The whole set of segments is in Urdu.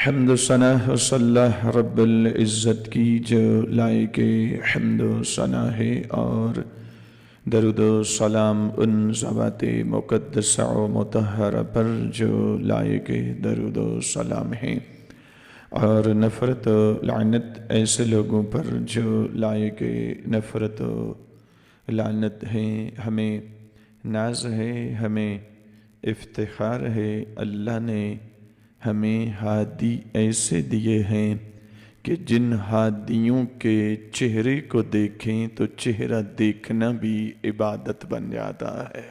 حمد و ثنا و صلاح رب العزت کی جو لائق حمد و ثنا ہے، اور درود و سلام ان ذوات مقدسہ و مطہرہ پر جو لائق درود و سلام ہیں، اور نفرت و لعنت ایسے لوگوں پر جو لائق نفرت و لعنت ہیں۔ ہمیں ناز ہے، ہمیں افتخار ہے، اللہ نے ہمیں ہادی ایسے دیے ہیں کہ جن ہادیوں کے چہرے کو دیکھیں تو چہرہ دیکھنا بھی عبادت بن جاتا ہے۔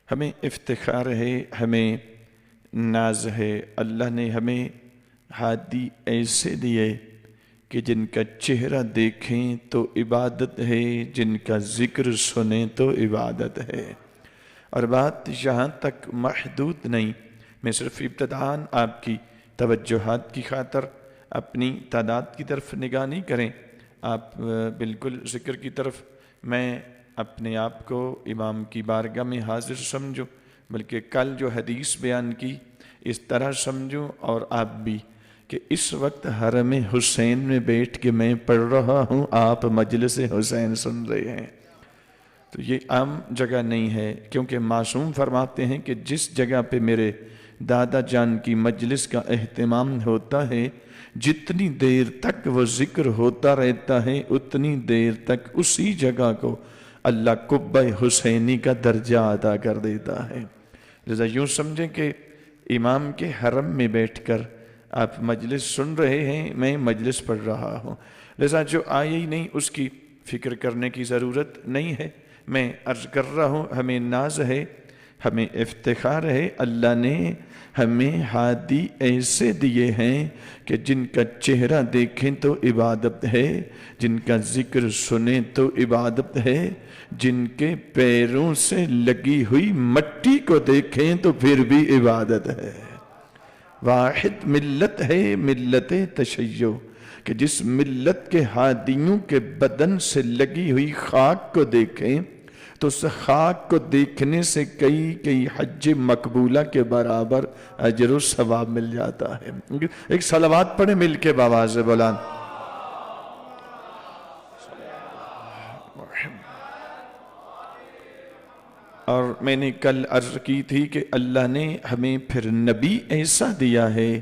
ہمیں افتخار ہے، ہمیں ناز ہے، اللہ نے ہمیں ہادی ایسے دیے کہ جن کا چہرہ دیکھیں تو عبادت ہے، جن کا ذکر سنیں تو عبادت ہے۔ اور بات یہاں تک محدود نہیں، میں صرف ابتداءً آپ کی توجہات کی خاطر اپنی تعداد کی طرف نگاہ نہیں کریں، آپ بالکل ذکر کی طرف میں اپنے آپ کو امام کی بارگاہ میں حاضر سمجھوں، بلکہ کل جو حدیث بیان کی اس طرح سمجھوں، اور آپ بھی کہ اس وقت حرم حسین میں بیٹھ کے میں پڑھ رہا ہوں، آپ مجلس حسین سن رہے ہیں، تو یہ عام جگہ نہیں ہے، کیونکہ معصوم فرماتے ہیں کہ جس جگہ پہ میرے دادا جان کی مجلس کا اہتمام ہوتا ہے، جتنی دیر تک وہ ذکر ہوتا رہتا ہے اتنی دیر تک اسی جگہ کو اللہ قبہ حسینی کا درجہ عطا کر دیتا ہے۔ لذا یوں سمجھیں کہ امام کے حرم میں بیٹھ کر آپ مجلس سن رہے ہیں، میں مجلس پڑھ رہا ہوں، لذا جو آئے ہی نہیں اس کی فکر کرنے کی ضرورت نہیں ہے۔ میں عرض کر رہا ہوں، ہمیں ناز ہے، ہمیں افتخار ہے، اللہ نے ہمیں ہادی ایسے دیے ہیں کہ جن کا چہرہ دیکھیں تو عبادت ہے، جن کا ذکر سنیں تو عبادت ہے، جن کے پیروں سے لگی ہوئی مٹی کو دیکھیں تو پھر بھی عبادت ہے۔ واحد ملت ہے، ملت تشیع، کہ جس ملت کے ہادیوں کے بدن سے لگی ہوئی خاک کو دیکھیں تو اس خاک کو دیکھنے سے کئی حج مقبولہ کے برابر اجر و ثواب مل جاتا ہے۔ ایک صلوات پڑھیں مل کے بآواز بلند۔ اور میں نے کل عرض کی تھی کہ اللہ نے ہمیں پھر نبی ایسا دیا ہے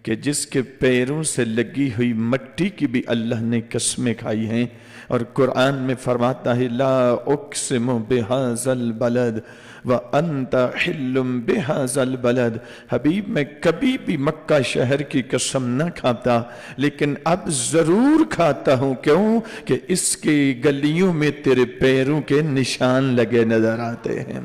کہ جس کے پیروں سے لگی ہوئی مٹی کی بھی اللہ نے قسمیں کھائی ہیں، اور قرآن میں فرماتا ہے لا اقسم بہذا البلد وانت حل بہذا البلد، حبیب میں کبھی بھی مکہ شہر کی قسم نہ کھاتا، لیکن اب ضرور کھاتا ہوں، کیوں کہ اس کی گلیوں میں تیرے پیروں کے نشان لگے نظر آتے ہیں۔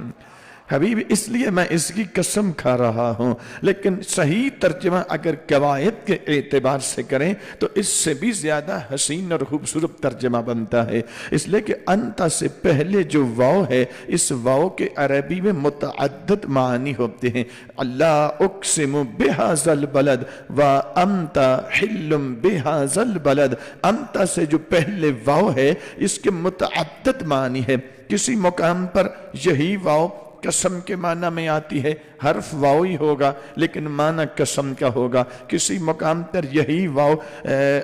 حبیب اس لیے میں اس کی قسم کھا رہا ہوں، لیکن صحیح ترجمہ اگر قواعد کے اعتبار سے کریں تو اس سے بھی زیادہ حسین اور خوبصورت ترجمہ بنتا ہے، اس لیے کہ انتا سے پہلے جو واو ہے، اس واو کے عربی میں متعدد معنی ہوتے ہیں۔ اللہ اقسم بہذا البلد وانتا حل بہذا البلد، انتا سے جو پہلے واو ہے اس کے متعدد معنی ہے۔ کسی مقام پر یہی واو قسم کے معنی میں آتی ہے، حرف واو ہی ہوگا لیکن معنی قسم کا ہوگا، کسی مقام پر یہی واو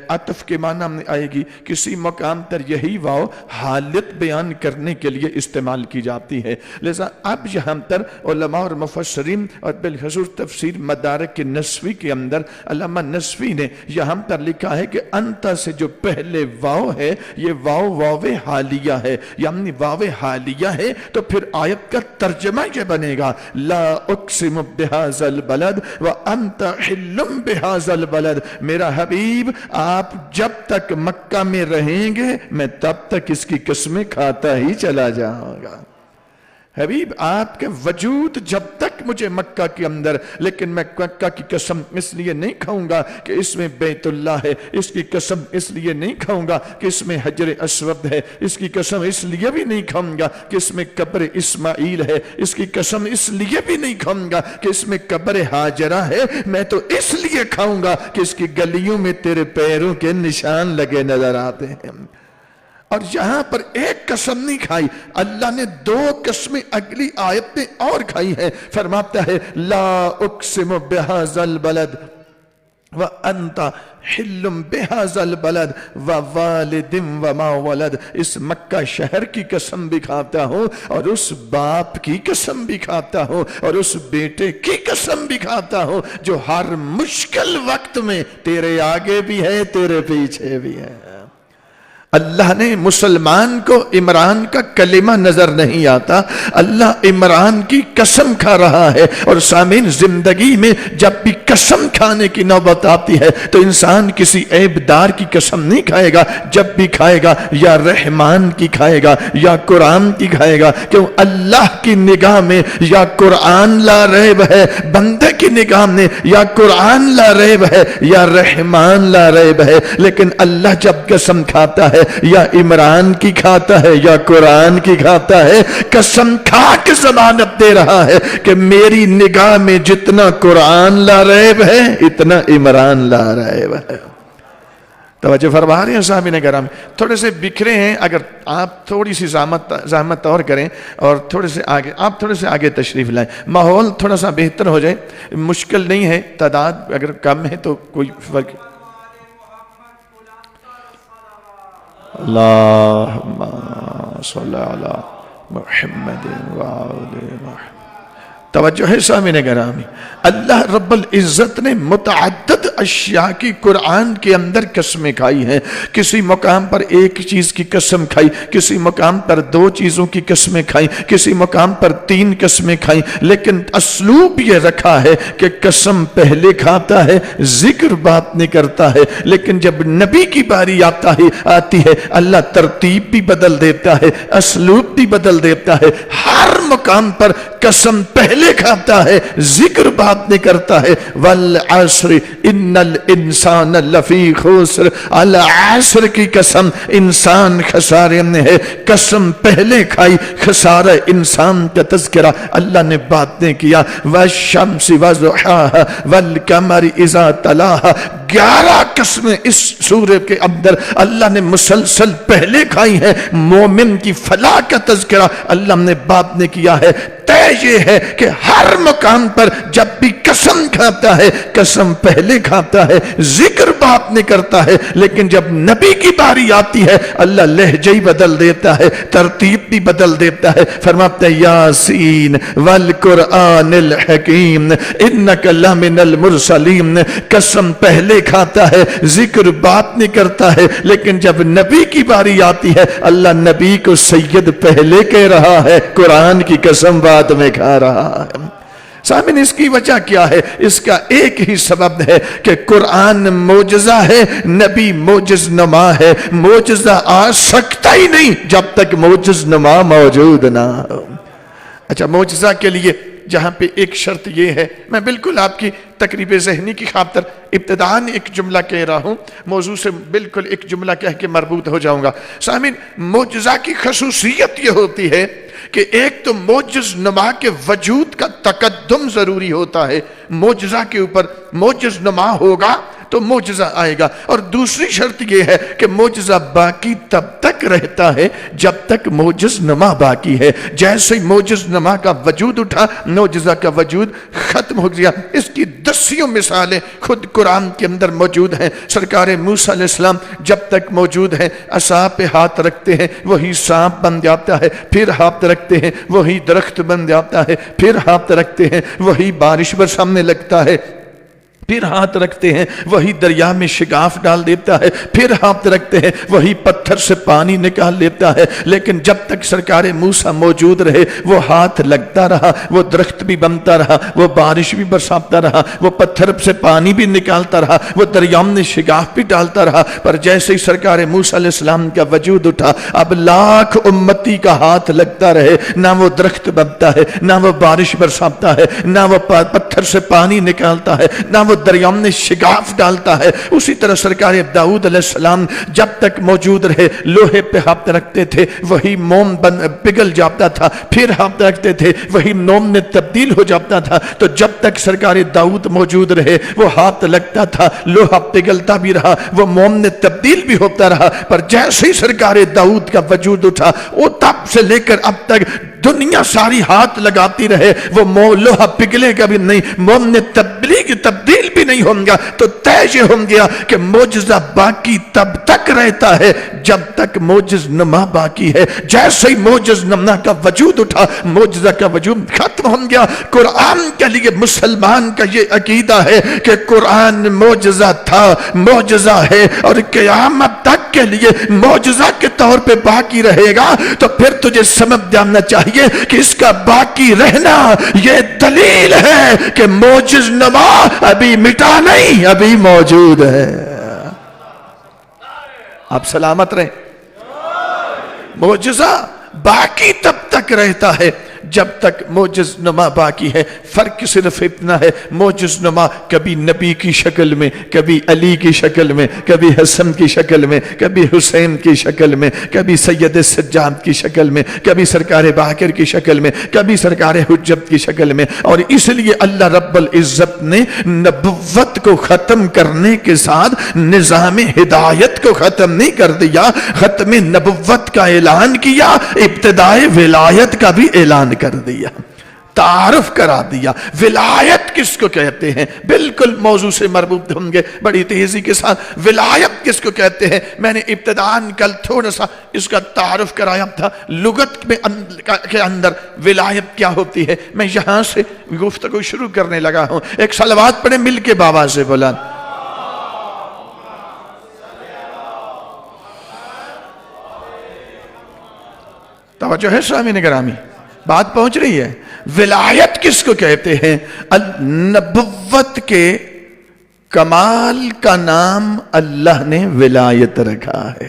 عطف کے معنی میں آئے گی، کسی مقام پر یہی واو حالت بیان کرنے کے لیے استعمال کی جاتی ہے۔ لذا اب یہاں پر علماء اور مفسرین اور بالخصوص تفسیر مدارک نسوی کے اندر علامہ نسوی نے یہاں پر لکھا ہے کہ انتا سے جو پہلے واو ہے یہ واو حالیہ ہے، یعنی واو حالیہ ہے، تو پھر آیت کا ترجمہ یہ بنے گا لا اقسم بہذا البلد وانت حل بہذا البلد، میرا حبیب آپ جب تک مکہ میں رہیں گے میں تب تک اس کی قسمیں کھاتا ہی چلا جاؤں گا۔ حبیب آپ کے وجود جب تک مجھے مکہ کے اندر، لیکن میں مکہ کی قسم اس لیے نہیں کھاؤں گا کہ اس میں بیت اللہ ہے، اس کی قسم اس لیے نہیں کھاؤں گا کہ اس میں حجر اسود ہے، اس کی قسم اس لیے بھی نہیں کھاؤں گا کہ اس میں قبر اسماعیل ہے، اس کی قسم اس لیے بھی نہیں کھاؤں گا کہ اس میں قبر ہاجرہ ہے، میں تو اس لیے کھاؤں گا کہ اس کی گلیوں میں تیرے پیروں کے نشان لگے نظر آتے ہیں۔ اور یہاں پر ایک قسم نہیں کھائی، اللہ نے دو قسمیں اگلی آیت میں اور کھائی ہے، فرماتا ہے لا اقسم بہذا البلد، وَأَنْتَ حِلٌّ بِهَذَا الْبَلَدِ وَوَالِدٍ وَمَا وَلَدَ، اس مکہ شہر کی قسم بھی کھاتا ہوں اور اس باپ کی قسم بھی کھاتا ہوں اور اس بیٹے کی قسم بھی کھاتا ہوں جو ہر مشکل وقت میں تیرے آگے بھی ہے تیرے پیچھے بھی ہے۔ اللہ نے مسلمان کو عمران کا کلمہ نظر نہیں آتا، اللہ عمران کی قسم کھا رہا ہے۔ اور سامعین، زندگی میں جب بھی قسم کھانے کی نوبت آتی ہے تو انسان کسی عیب دار کی قسم نہیں کھائے گا، جب بھی کھائے گا یا رحمان کی کھائے گا یا قرآن کی کھائے گا، کیوں اللہ کی نگاہ میں یا قرآن لا ریب ہے، بندے کی نگاہ میں یا قرآن لا ریب ہے یا رحمان لا ریب ہے۔ لیکن اللہ جب قسم کھاتا ہے یا عمران کی کھاتا ہے یا قرآن کی کھاتا ہے، قسم کھا کے ضمانت دے رہا ہے کہ میری نگاہ میں جتنا قرآن لا ریب ہے اتنا عمران لا ریب ہے۔ توجہ فرما رہے ہیں صاحبین کرام؟ تھوڑے سے بکھرے ہیں، اگر آپ تھوڑی سی زحمت اور کریں اور تھوڑے سے آگے تشریف لائیں، ماحول تھوڑا سا بہتر ہو جائے۔ مشکل نہیں ہے، تعداد اگر کم ہے تو کوئی فرق۔ اللہم صلی علی محمد وعلی محمد۔ توجہ ہے سامعین گرامی، اللہ رب العزت نے متعدد اشیاء کی قرآن کے اندر قسمیں کھائی ہیں۔ کسی مقام پر ایک چیز کی قسم کھائی، کسی مقام پر دو چیزوں کی قسمیں کھائی، کسی مقام پر تین قسمیں کھائی، لیکن اسلوب یہ رکھا ہے کہ قسم پہلے کھاتا ہے، ذکر بات نہیں کرتا ہے۔ لیکن جب نبی کی باری آتی ہے، اللہ ترتیب بھی بدل دیتا ہے، اسلوب بھی بدل دیتا ہے۔ ہر مقام پر قسم پہلے کھاتا ہے، ذکر بات نہیں کرتا ہے۔ والعصر ان الانسان لفی خسر، العصر کی قسم، انسان خسارے میں ہے، قسم پہلے کھائی، خسارہ انسان کا تذکرہ اللہ نے بات نہیں کیا۔ والشمس وضحاها والقمر اذا تلاها، 11 قسمیں اس سورہ کے اندر اللہ نے مسلسل پہلے کھائی ہیں۔ مومن کی فلاح کا تذکرہ اللہ نے بات نے کیا ہے۔ طے یہ ہے کہ ہر مقام پر جب بھی قسم کھاتا ہے، قسم پہلے کھاتا ہے، ذکر بات نہیں کرتا ہے۔ لیکن جب نبی کی باری آتی ہے، اللہ لہجہ ہی بدل دیتا ہے، ترتیب بھی بدل دیتا ہے۔ فرماتا ہے یاسین والقرآن الحکیم انک لمن المرسلین، قسم پہلے کھاتا ہے، ذکر بات نہیں کرتا ہے۔ لیکن جب نبی کی باری آتی ہے، اللہ نبی کو سید پہلے کہہ رہا ہے، قرآن کی قسم بعد میں کھا رہا ہے۔ سامن، اس کی وجہ کیا ہے؟ اس کا ایک ہی سبب ہے کہ قرآن معجزہ ہے، نبی معجز نما ہے۔ معجزہ آ سکتا ہی نہیں جب تک معجز نما موجود نہ ہو۔ اچھا، معجزہ کے لیے جہاں پہ ایک شرط یہ ہے، میں بالکل آپ کی تقریب ذہنی کی خاطر ابتداً ایک جملہ کہہ رہا ہوں، موضوع سے بالکل ایک جملہ کہہ کے مربوط ہو جاؤں گا۔ سامعین، معجزہ کی خصوصیت یہ ہوتی ہے کہ ایک تو معجز نما کے وجود کا تقدم ضروری ہوتا ہے، معجزہ کے اوپر معجز نما ہوگا تو معجزہ آئے گا۔ اور دوسری شرط یہ ہے کہ معجزہ باقی تب تک رہتا ہے جب تک معجز نما باقی ہے۔ جیسے ہی معجز نما کا وجود اٹھا، معجزہ کا وجود ختم ہو گیا۔ اس کی دسیوں مثالیں خود قرآن کے اندر موجود ہیں۔ سرکار موسیٰ علیہ السلام جب تک موجود ہیں، عصا پہ ہاتھ رکھتے ہیں، وہی سانپ بن جاتا ہے، پھر ہاتھ رکھتے ہیں، وہی درخت بن جاتا ہے، پھر ہاتھ رکھتے ہیں، وہی بارش برسانے لگتا ہے، پھر ہاتھ رکھتے ہیں، وہی دریا میں شگاف ڈال دیتا ہے، پھر ہاتھ رکھتے ہیں، وہی پتھر سے پانی نکال لیتا ہے۔ لیکن جب تک سرکار موسیٰ موجود رہے، وہ ہاتھ لگتا رہا، وہ درخت بھی بنتا رہا، وہ بارش بھی برساتا رہا، وہ پتھر سے پانی بھی نکالتا رہا، وہ دریا میں شگاف بھی ڈالتا رہا۔ پر جیسے ہی سرکار موسیٰ علیہ السلام کا وجود اٹھا، اب لاکھ امتی کا ہاتھ لگتا رہے، نہ وہ درخت بنتا ہے، نہ وہ بارش برساتا ہے، نہ وہ پتھر سے پانی نکالتا ہے، نہ وہ دریا میں شگاف ڈالتا ہے۔ اسی طرح سرکار داؤد علیہ السلام جب تک موجود رہے، لوہے پہ ہاتھ رکھتے تھے، وہی موم پگھل جاتا تھا، پھر ہاتھ رکھتے تھے، وہی موم میں تبدیل ہو جاتا تھا۔ تو جب تک سرکار داؤد موجود رہے، وہ ہاتھ لگتا تھا، لوہا پگھلتا بھی رہا، وہ موم میں تبدیل بھی ہوتا رہا۔ پر جیسے ہی سرکار داؤد کا وجود اٹھا، وہ تب سے لے کر اب تک دنیا ساری ہاتھ لگاتی رہے وہ لوہا پگھلے گا بھی نہیں، مومن تبدیل بھی نہیں ہوں گا، تو طے یہ ہوں گیا کہ معجزہ باقی تب تک رہتا ہے جب تک معجز نما باقی ہے۔ جیسے ہی معجز نما کا وجود اٹھا، معجزہ کا وجود ختم ہو گیا۔ قرآن کے لیے مسلمان کا یہ عقیدہ ہے کہ قرآن معجزہ تھا، معجزہ ہے، اور قیامت تک کے لیے معجزہ کے طور پہ باقی رہے گا۔ تو پھر تجھے سمجھ جانا چاہیے کہ اس کا باقی رہنا یہ دلیل ہے کہ معجز نما ابھی مٹا نہیں، ابھی موجود ہے۔ آپ سلامت رہیں۔ معجزہ باقی تب تک رہتا ہے جب تک معجز نما باقی ہے۔ فرق صرف اتنا ہے، معجز نما کبھی نبی کی شکل میں، کبھی علی کی شکل میں، کبھی حسن کی شکل میں، کبھی حسین کی شکل میں، کبھی سید سجاد کی شکل میں، کبھی سرکار باقر کی شکل میں، کبھی سرکار حجت کی شکل میں۔ اور اس لیے اللہ رب العزت نے نبوت کو ختم کرنے کے ساتھ نظام ہدایت کو ختم نہیں کر دیا، ختم نبوت کا اعلان کیا، ابتدائے ولایت کا بھی اعلان کر دیا، تعارف کرا دیا۔ ولایت کس کو کہتے ہیں؟ بالکل موضوع سے مربوط ہوں گے بڑی تیزی کے ساتھ۔ ولایت کس کو کہتے ہیں؟ میں نے ابتداً کل تھوڑا سا اس کا تعارف کرایا تھا، لغت کے اندر ولایت کیا ہوتی ہے۔ میں یہاں سے گفتگو شروع کرنے لگا ہوں۔ ایک صلوات پڑھیں مل کے بابا سے بولا۔ توجہ ہے سامعین گرامی، بات پہنچ رہی ہے۔ ولایت کس کو کہتے ہیں؟ نبوت کے کمال کا نام اللہ نے ولایت رکھا ہے۔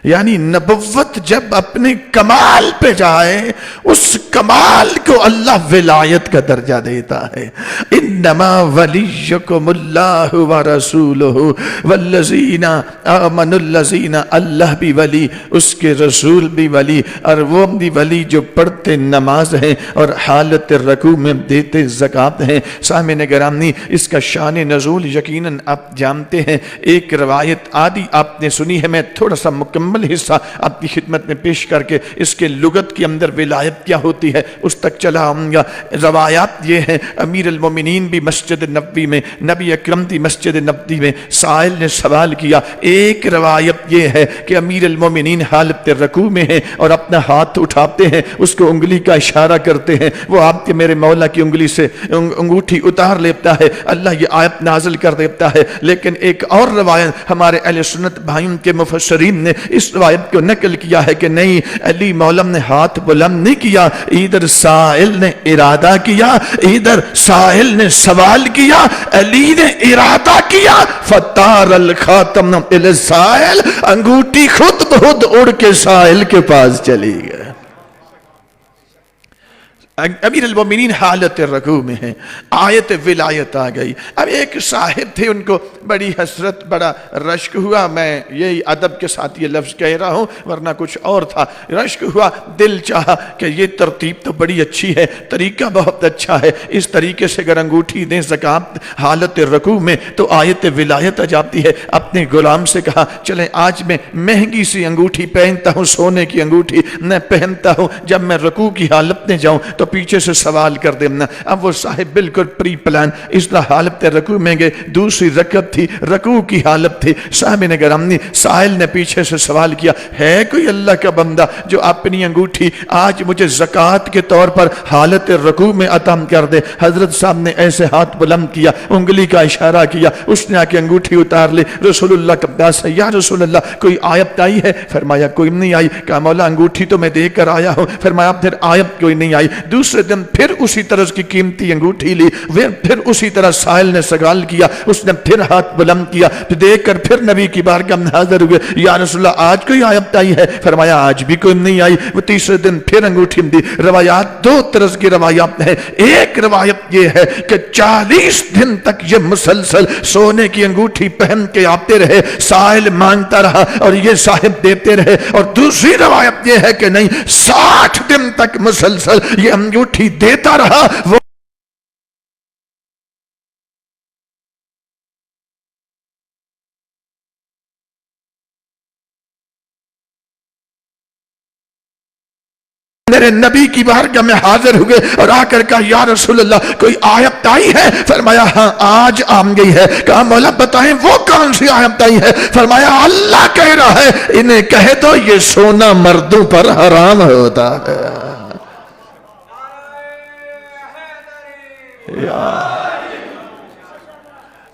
یعنی نبوت جب اپنے کمال پہ جائے، اس کمال کو اللہ ولایت کا درجہ دیتا ہے۔ انما ولیکم اللہ ورسولہ والذین آمنوا الذین، اللہ بھی ولی، اس کے رسول بھی ولی، اور وہ بھی ولی جو پڑھتے نماز ہیں اور حالت رکوع میں دیتے زکوٰۃ ہیں۔ سامعین گرامی، اس کا شان نزول یقیناً آپ جانتے ہیں۔ ایک روایت آدھی آپ نے سنی ہے، میں تھوڑا سا مکمل حصہ آپ کی خدمت میں پیش کر کے اس کے لغت کے اندر ولایت کیا ہوتی ہے اس تک چلا آؤں گا۔ روایات یہ ہیں، امیر المومنین بھی مسجد نبوی میں، نبی اکرم بھی مسجد نبوی میں، سائل نے سوال کیا۔ ایک روایت یہ ہے کہ امیر المومنین حالت رکوع میں ہیں اور اپنا ہاتھ اٹھاتے ہیں، اس کو انگلی کا اشارہ کرتے ہیں، وہ آپ کے میرے مولا کی انگلی سے انگوٹھی اتار لیتا ہے، اللہ یہ آیت نازل کر دیتا ہے۔ لیکن ایک اور روایت ہمارے اہل سنت بھائیوں کے مفسرین نے اس روایت کو نقل کیا ہے کہ نہیں، علی مولم نے ہاتھ بلند نہیں کیا، ادھر سائل نے ارادہ کیا، ادھر سائل نے سوال کیا، علی نے ارادہ کیا، فتار الخاتم الی السائل، انگوٹھی خود بخود اڑ کے سائل کے پاس چلی گئی۔ امیر المومنین حالت رکوع میں ہیں، آیت ولایت آ گئی۔ اب ایک صاحب تھے، ان کو بڑی حسرت، بڑا رشک ہوا، میں یہی ادب کے ساتھ یہ لفظ کہہ رہا ہوں ورنہ کچھ اور تھا، رشک ہوا، دل چاہا کہ یہ ترتیب تو بڑی اچھی ہے، طریقہ بہت اچھا ہے، اس طریقے سے اگر انگوٹھی دیں زکوٰۃ حالت رکوع میں تو آیت ولایت آ جاتی ہے۔ اپنے غلام سے کہا چلیں آج میں مہنگی سی انگوٹھی پہنتا ہوں، سونے کی انگوٹھی میں پہنتا ہوں، جب میں رکوع کی حالت میں جاؤں تو پیچھے سے سوال کر دینا۔ اب وہ صاحب بالکل پری پلان اس طرح حالت رکوع میں گئے، دوسری رکعت تھی، رکوع کی حالت تھی۔ صاحب نے گرامی، سائل نے پیچھے سے سوال کیا، ہے کوئی اللہ کا بندہ جو اپنی انگوٹھی آج مجھے زکوٰۃ کے طور پر حالت رکوع میں عطا کر دے؟ حضرت صاحب نے ایسے ہاتھ بلند کیا، انگلی کا اشارہ کیا، اس نے آ کے انگوٹھی اتار لی۔ رسول اللہ کے پاس، یا رسول اللہ کوئی آیت آئی ہے؟ فرمایا کوئی نہیں آئی۔ کہا مولا انگوٹھی تو میں دے کر آیا ہوں۔ فرمایا پھر آیت کوئی نہیں آئی۔ دوسرے دن پھر اسی طرح کی قیمتی انگوٹھی لی، پھر اسی طرح سائل نے سوال کیا، اس نے پھر ہاتھ بلند کیا، دیکھ کر پھر نبی کی بارگاہ میں حاضر ہوئے، یا رسول اللہ آج کوئی آیت آئی ہے؟ فرمایا آج بھی کوئی نہیں آئی۔ وہ تیسرے دن پھر انگوٹھی دی۔ روایات دو طرح کی روایات ہیں، ایک روایت یہ ہے کہ 40 دن تک یہ مسلسل سونے کی انگوٹھی پہن کے آتے رہے، سائل مانگتا رہا اور یہ صاحب دیتے رہے، اور دوسری روایت یہ ہے کہ نہیں، 60 دن تک مسلسل یہ انگوٹھی دیتا رہا۔ وہ میرے نبی کی بارگاہ میں حاضر ہوئے اور آ کر کہا یا رسول اللہ کوئی آیت آئی ہے؟ فرمایا ہاں آج آم گئی ہے۔ کہا مولا بتائیں وہ کون سی آیت آئی ہے؟ فرمایا اللہ کہہ رہا ہے انہیں کہہ دو یہ سونا مردوں پر حرام ہوتا ہے۔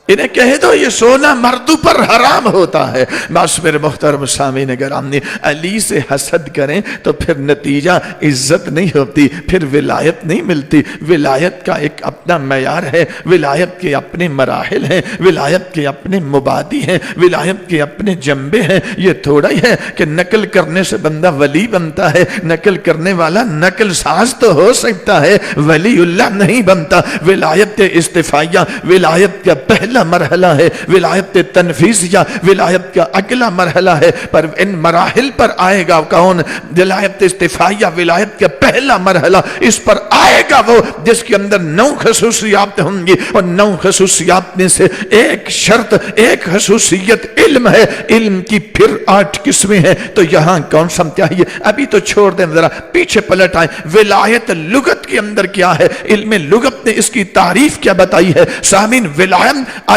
انہیں کہہ دو یہ سونا مردوں پر حرام ہوتا ہے۔ بس میرے محترم سامعین گرامی، علی سے حسد کریں تو پھر نتیجہ عزت نہیں ہوتی، پھر ولایت نہیں ملتی۔ ولایت کا ایک اپنا معیار ہے، ولایت کے اپنے مراحل ہیں، ولایت کے اپنے مبادی ہیں، ولایت کے اپنے جنبے ہیں۔ یہ تھوڑا ہی ہے کہ نقل کرنے سے بندہ ولی بنتا ہے۔ نقل کرنے والا نقل ساز تو ہو سکتا ہے، ولی اللہ نہیں بنتا۔ ولایت استفائیہ ولایت کا پہلا مرحلہ ہے، ولایت تنفیذیہ ولایت کا اگلا مرحلہ ہے، پر ان مراحل پر آئے گا کون؟ ولایت استفائیہ ولایت کا پہلا مرحلہ، اس پر آئے گا وہ جس کے اندر 9 خصوصیات ہوں گی، اور 9 خصوصیات میں سے ایک شرط، ایک خصوصیت علم ہے۔ علم کی پھر 8 قسمیں ہیں، تو یہاں کون سا چاہیے؟ ابھی تو چھوڑ دیں، ذرا پیچھے پلٹ آئیں۔ ولایت لغت کے اندر کیا ہے؟ علم لغت نے اس کی تعریف کیا بتائی ہے؟ سامعین ولایت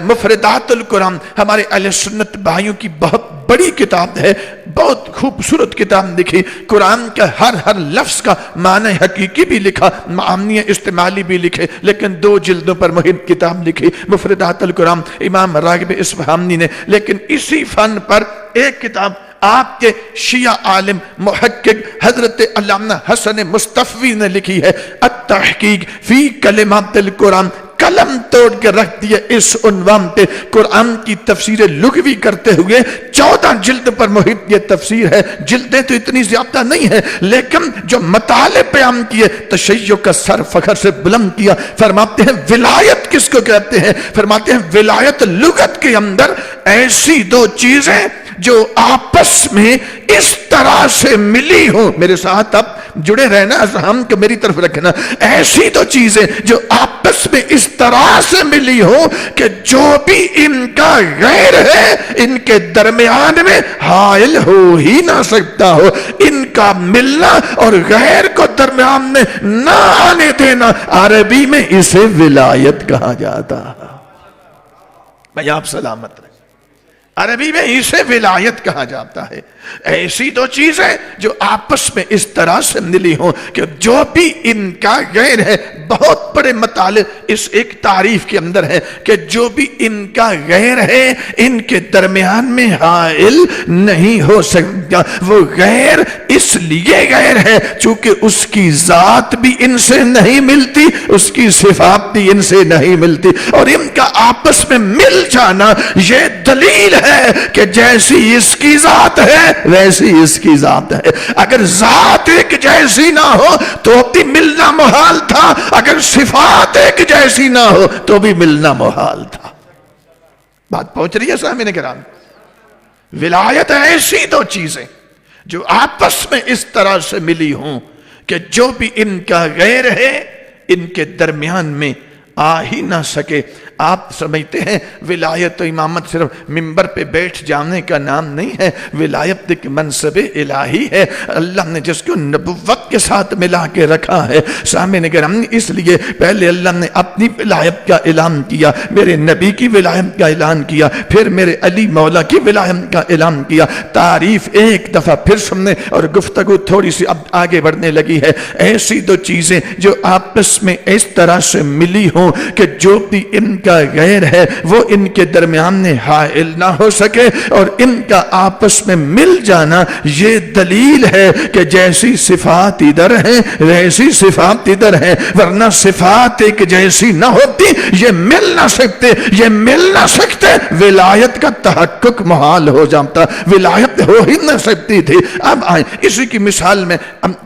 مفردات القرآن ہمارے اہل سنت بھائیوں کی بہت بڑی کتاب ہے، بہت خوبصورت کتاب لکھی۔ قرآن کا ہر لفظ کا معنی حقیقی بھی لکھا، معانی استعمالی بھی لکھے، لیکن 2 جلدوں پر مہم کتاب لکھی مفردات القرآن امام راغب اصفہانی نے۔ لیکن اسی فن پر ایک کتاب آپ کے شیعہ عالم محقق حضرت علامہ حسن مصطفی نے لکھی ہے، التحقیق فی کلمات القرآن۔ قلم توڑ کے رکھ دیا اس عنوان پہ، قرآن کی تفسیر لغوی کرتے ہوئے 14 جلد پر محیط یہ تفسیر ہے۔ جلدیں تو اتنی زیادہ نہیں ہے، لیکن جو مطالب بیان کیے تشیع کا سر فخر سے بلند کیا۔ فرماتے ہیں ولایت کس کو کہتے ہیں؟ فرماتے ہیں ولایت لغت کے اندر ایسی 2 چیزیں جو آپس میں اس طرح سے ملی ہوں، میرے ساتھ اب جڑے رہنا، ہم کو میری طرف رکھنا، ایسی 2 چیزیں جو آپس میں اس طرح سے ملی ہوں کہ جو بھی ان کا غیر ہے ان کے درمیان میں حائل ہو ہی نہ سکتا ہو۔ ان کا ملنا اور غیر کو درمیان میں نہ آنے دینا، عربی میں اسے ولایت کہا جاتا ہے۔ میں آپ سلامت رہے، عربی میں اسے ولایت کہا جاتا ہے۔ ایسی 2 چیزیں جو آپس میں اس طرح سے ملی ہوں کہ جو بھی ان کا غیر ہے، بہت بڑے مطالب اس ایک تعریف کے اندر ہے کہ جو بھی ان کا غیر ہے ان کے درمیان میں حائل نہیں ہو سکتا۔ وہ غیر اس لیے غیر ہے چونکہ اس کی ذات بھی ان سے نہیں ملتی، اس کی صفات بھی ان سے نہیں ملتی، اور ان کا آپس میں مل جانا یہ دلیل ہے کہ جیسی اس کی ذات ہے ویسی اس کی ذات ہے۔ اگر ذات ایک جیسی نہ ہو تو بھی ملنا محال تھا، اگر صفات ایک جیسی نہ ہو تو بھی ملنا محال تھا۔ بات پہنچ رہی ہے سامعین کرام؟ ولایت ایسی 2 چیزیں جو آپس میں اس طرح سے ملی ہوں کہ جو بھی ان کا غیر ہے ان کے درمیان میں آ ہی نہ سکے۔ آپ سمجھتے ہیں ولایت و امامت صرف منبر پہ بیٹھ جانے کا نام نہیں ہے، ولایت ایک منصب الہی ہے، اللہ نے جس کو نبوت کے ساتھ ملا کے رکھا ہے۔ سامعین کرام اس لیے پہلے اللہ نے اپنی ولایت کا اعلان کیا، میرے نبی کی ولایت کا اعلان کیا، پھر میرے علی مولا کی ولایت کا اعلان کیا۔ تعریف ایک دفعہ پھر سننے اور گفتگو تھوڑی سی اب آگے بڑھنے لگی ہے۔ ایسی 2 چیزیں جو آپس میں اس طرح سے ملی ہوں کہ جو بھی ان کا غیر ہے وہ ان کے درمیان میں حائل نہ ہو سکے، اور ان کا آپس میں مل جانا یہ دلیل ہے کہ جیسی صفات ادھر ہیں ویسی صفات ادھر ہیں، ورنہ صفات ایک جیسی نہ ہوتی یہ مل نہ سکتے، یہ مل نہ سکتے ولایت کا تحقق محال ہو جاتا، ولایت ہو ہی نہ سکتی تھی۔ اب آئیں اسی کی مثال میں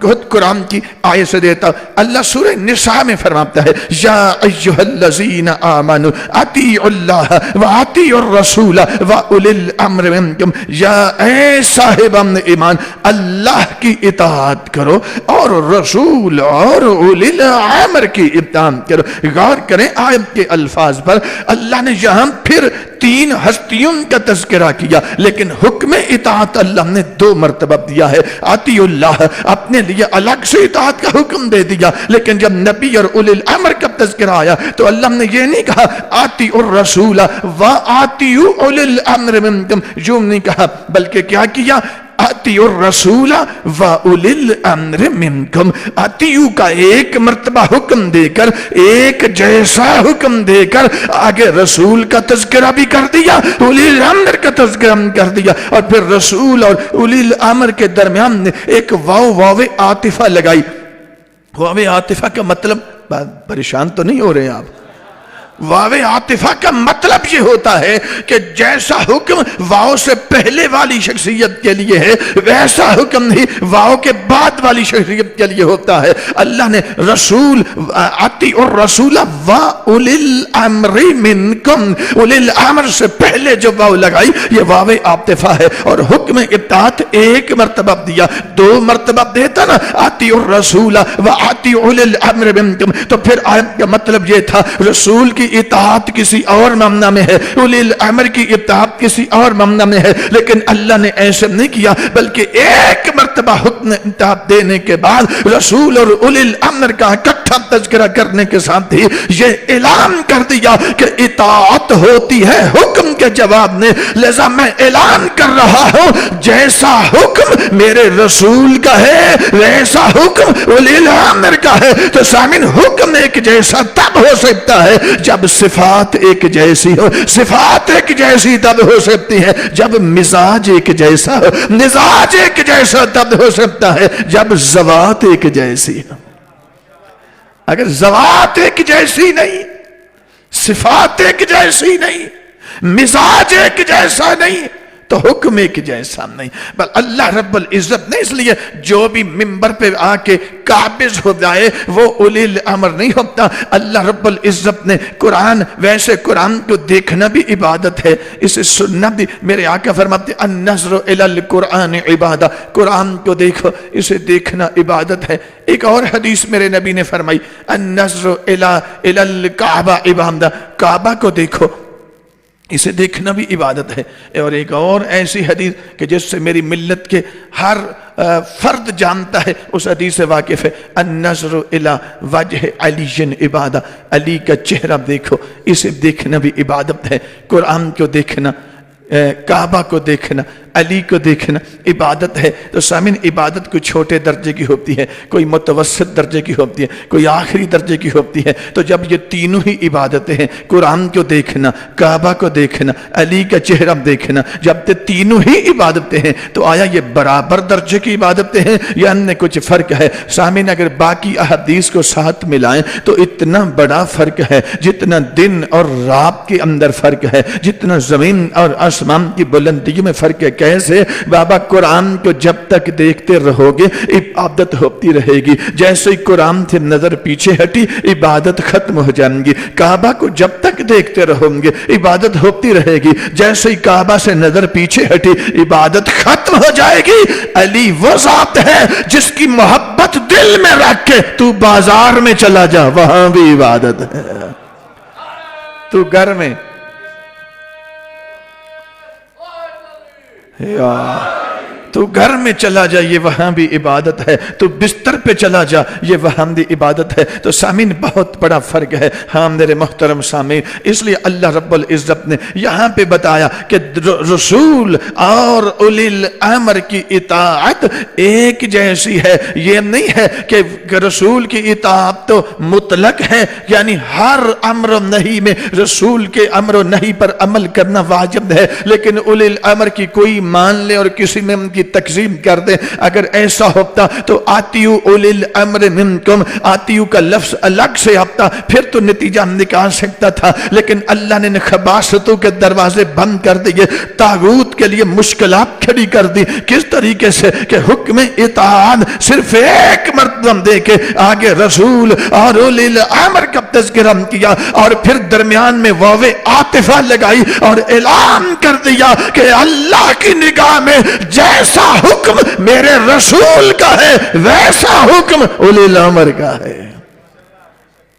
خود قرآن کی آیت سے دیتا ہوں۔ اللہ سورہ نساء میں فرماتا ہے یا ایھا الذین آمنوا اطیعوا اللہ واطیعوا الرسول واولی الامر منکم، یا اے صاحبان ایمان اللہ کی اطاعت کرو اور رسول اور اولی الامر کی اطاعت کرو۔ غور کریں آیت کے الفاظ پر، اللہ نے یہاں پھر تین ہستیوں کا تذکرہ کیا، لیکن حکم اطاعت اللہ نے 2 مرتبہ دیا ہے۔ اطیعوا اللہ، اپنے لیے الگ سے اطاعت کا حکم دے دیا، لیکن جب نبی اور اولی الامر کا تذکرہ آیا تو اللہ نے یہ نہیں کہا اطیعوا الرسول واطیعوا اولی الامر منکم، یوں نہیں کہا، بلکہ کیا کیا؟ اطیعوا الرسول واولی الامر منکم، اطیعوا کا ایک مرتبہ حکم دے کر، ایک جیسا حکم دے کر آگے رسول کا تذکرہ بھی کر دیا، اولی الامر کا تذکرہ کر دیا، اور پھر رسول اور اولی الامر کے درمیان نے ایک واو عاطفہ لگائی۔ واو عاطفہ کا مطلب، پریشان تو نہیں ہو رہے آپ؟ واو عاطفہ کا مطلب یہ ہوتا ہے کہ جیسا حکم واو سے پہلے والی شخصیت کے لیے ہے، ویسا حکم نہیں واو کے بعد والی شخصیت کے لیے ہوتا ہے۔ اللہ نے رسول اطیعوا الرسول واولی الامر منکم، اولی الامر سے پہلے جو واو لگائی یہ واو عاطفہ ہے، اور حکم اطاعت ایک مرتبہ دیا، 2 مرتبہ دیتا نا اطیعوا الرسول واطیعوا اولی الامر منکم، تو پھر آیت کا مطلب یہ تھا رسول کی اطاعت کسی اور ممنع میں ہے، اولی الامر کی اطاعت کسی اور ممنع میں ہے، لیکن اللہ نے ایسا نہیں کیا، بلکہ ایک مرتبہ حکم اطاعت دینے کے بعد رسول اور اولی الامر کا اکٹھا تذکرہ کرنے کے ساتھ ہی یہ اعلان کر دیا کہ اطاعت ہوتی ہے حکم کے جواب میں، لذا میں اعلان کر رہا ہوں جیسا حکم میرے رسول کا ہے ویسا حکم اولی الامر کا ہے۔ تو سامن حکم ایک جیسا تب ہو سکتا ہے جب صفات ایک جیسی ہو، صفات ایک جیسی تب ہو سکتی ہے جب مزاج ایک جیسا ہو، مزاج ایک جیسا تب ہو سکتا ہے جب ذوات ایک جیسی ہو۔ اگر ذوات ایک جیسی نہیں، صفات ایک جیسی نہیں، مزاج ایک جیسا نہیں، تو حکم ایک جیسا نہیں۔ بل اللہ رب العزت نے اس لیے جو بھی منبر پہ آ کے قابض ہو جائے وہ اولی الامر نہیں ہوتا۔ اللہ رب العزت نے قرآن، ویسے قرآن کو دیکھنا بھی عبادت ہے، اسے سننا بھی، میرے آقا فرماتے النظر الی القرآن عبادہ، قرآن کو دیکھو اسے دیکھنا عبادت ہے۔ ایک اور حدیث میرے نبی نے فرمائی النظر الی الکعبہ عبادہ، کعبہ کو دیکھو اسے دیکھنا بھی عبادت ہے۔ اور ایک اور ایسی حدیث کہ جس سے میری ملت کے ہر فرد جانتا ہے، اس حدیث سے واقف ہے النظر الی وجہ علی عبادہ، علی کا چہرہ دیکھو اسے دیکھنا بھی عبادت ہے۔ قرآن کو دیکھنا، کعبہ کو دیکھنا، علی کو دیکھنا عبادت ہے۔ تو سامن عبادت کوئی چھوٹے درجے کی ہوتی ہے، کوئی متوسط درجے کی ہوتی ہے، کوئی آخری درجے کی ہوتی ہے۔ تو جب یہ تینوں ہی عبادتیں ہیں، قرآن کو دیکھنا، کعبہ کو دیکھنا، علی کا چہرہ دیکھنا، جب تینوں ہی عبادتیں ہیں تو آیا یہ برابر درجے کی عبادتیں ہیں یا ان میں کچھ فرق ہے؟ سامن اگر باقی احادیث کو ساتھ ملائیں تو اتنا بڑا فرق ہے، جتنا دن اور رات کے اندر فرق ہے، جتنا زمین اور آسمان کی بلندی میں فرق ہے۔ کیسے؟ بابا قرآن کو جب تک دیکھتے رہو گے عبادت ہوتی رہے گی، جیسے ہی قرآن سے نظر پیچھے ہٹی عبادت ختم ہو جائیں گی۔ کعبہ کو جب تک دیکھتے رہو گے عبادت ہوتی رہے گی، جیسے ہی کعبہ سے نظر پیچھے ہٹی عبادت ختم ہو جائے گی۔ علی وہ ذات ہے جس کی محبت دل میں رکھ کے تو بازار میں چلا جا، وہاں بھی عبادت ہے۔ تو گھر میں تو گھر میں چلا جا، یہ وہاں بھی عبادت ہے۔ تو بستر پہ چلا جا، یہ وہاں بھی عبادت ہے۔ تو سامعین بہت بڑا فرق ہے۔ ہاں میرے محترم سامعین، اس لیے اللہ رب العزت نے یہاں پہ بتایا کہ رسول اور اولی الامر کی اطاعت ایک جیسی ہے۔ یہ نہیں ہے کہ رسول کی اطاعت تو مطلق ہے، یعنی ہر امر و نہی میں رسول کے امر و نہی پر عمل کرنا واجب ہے، لیکن اولی الامر کی کوئی مان لے اور کسی میں کی تقسیم کر دے۔ اگر ایسا ہوتا تو آتیو اولی الامر منکم، آتیو کا لفظ الگ سے آتا پھر تو نتیجہ نکال سکتا تھا، لیکن اللہ نے خباثتوں کے دروازے بند کر دیے، طاغوت کے لیے مشکلات کھڑی کر دی۔ کس طریقے سے؟ کہ حکم اطاعت صرف ایک مرتبہ دے کے آگے رسول اور اولی الامر کا تذکرہ کیا، اور پھر درمیان میں واو عاطفہ لگائی اور اعلان کر دیا کہ اللہ کی نگاہ میں جیسا حکم میرے رسول کا ہے ویسا حکم اولی الامر کا ہے۔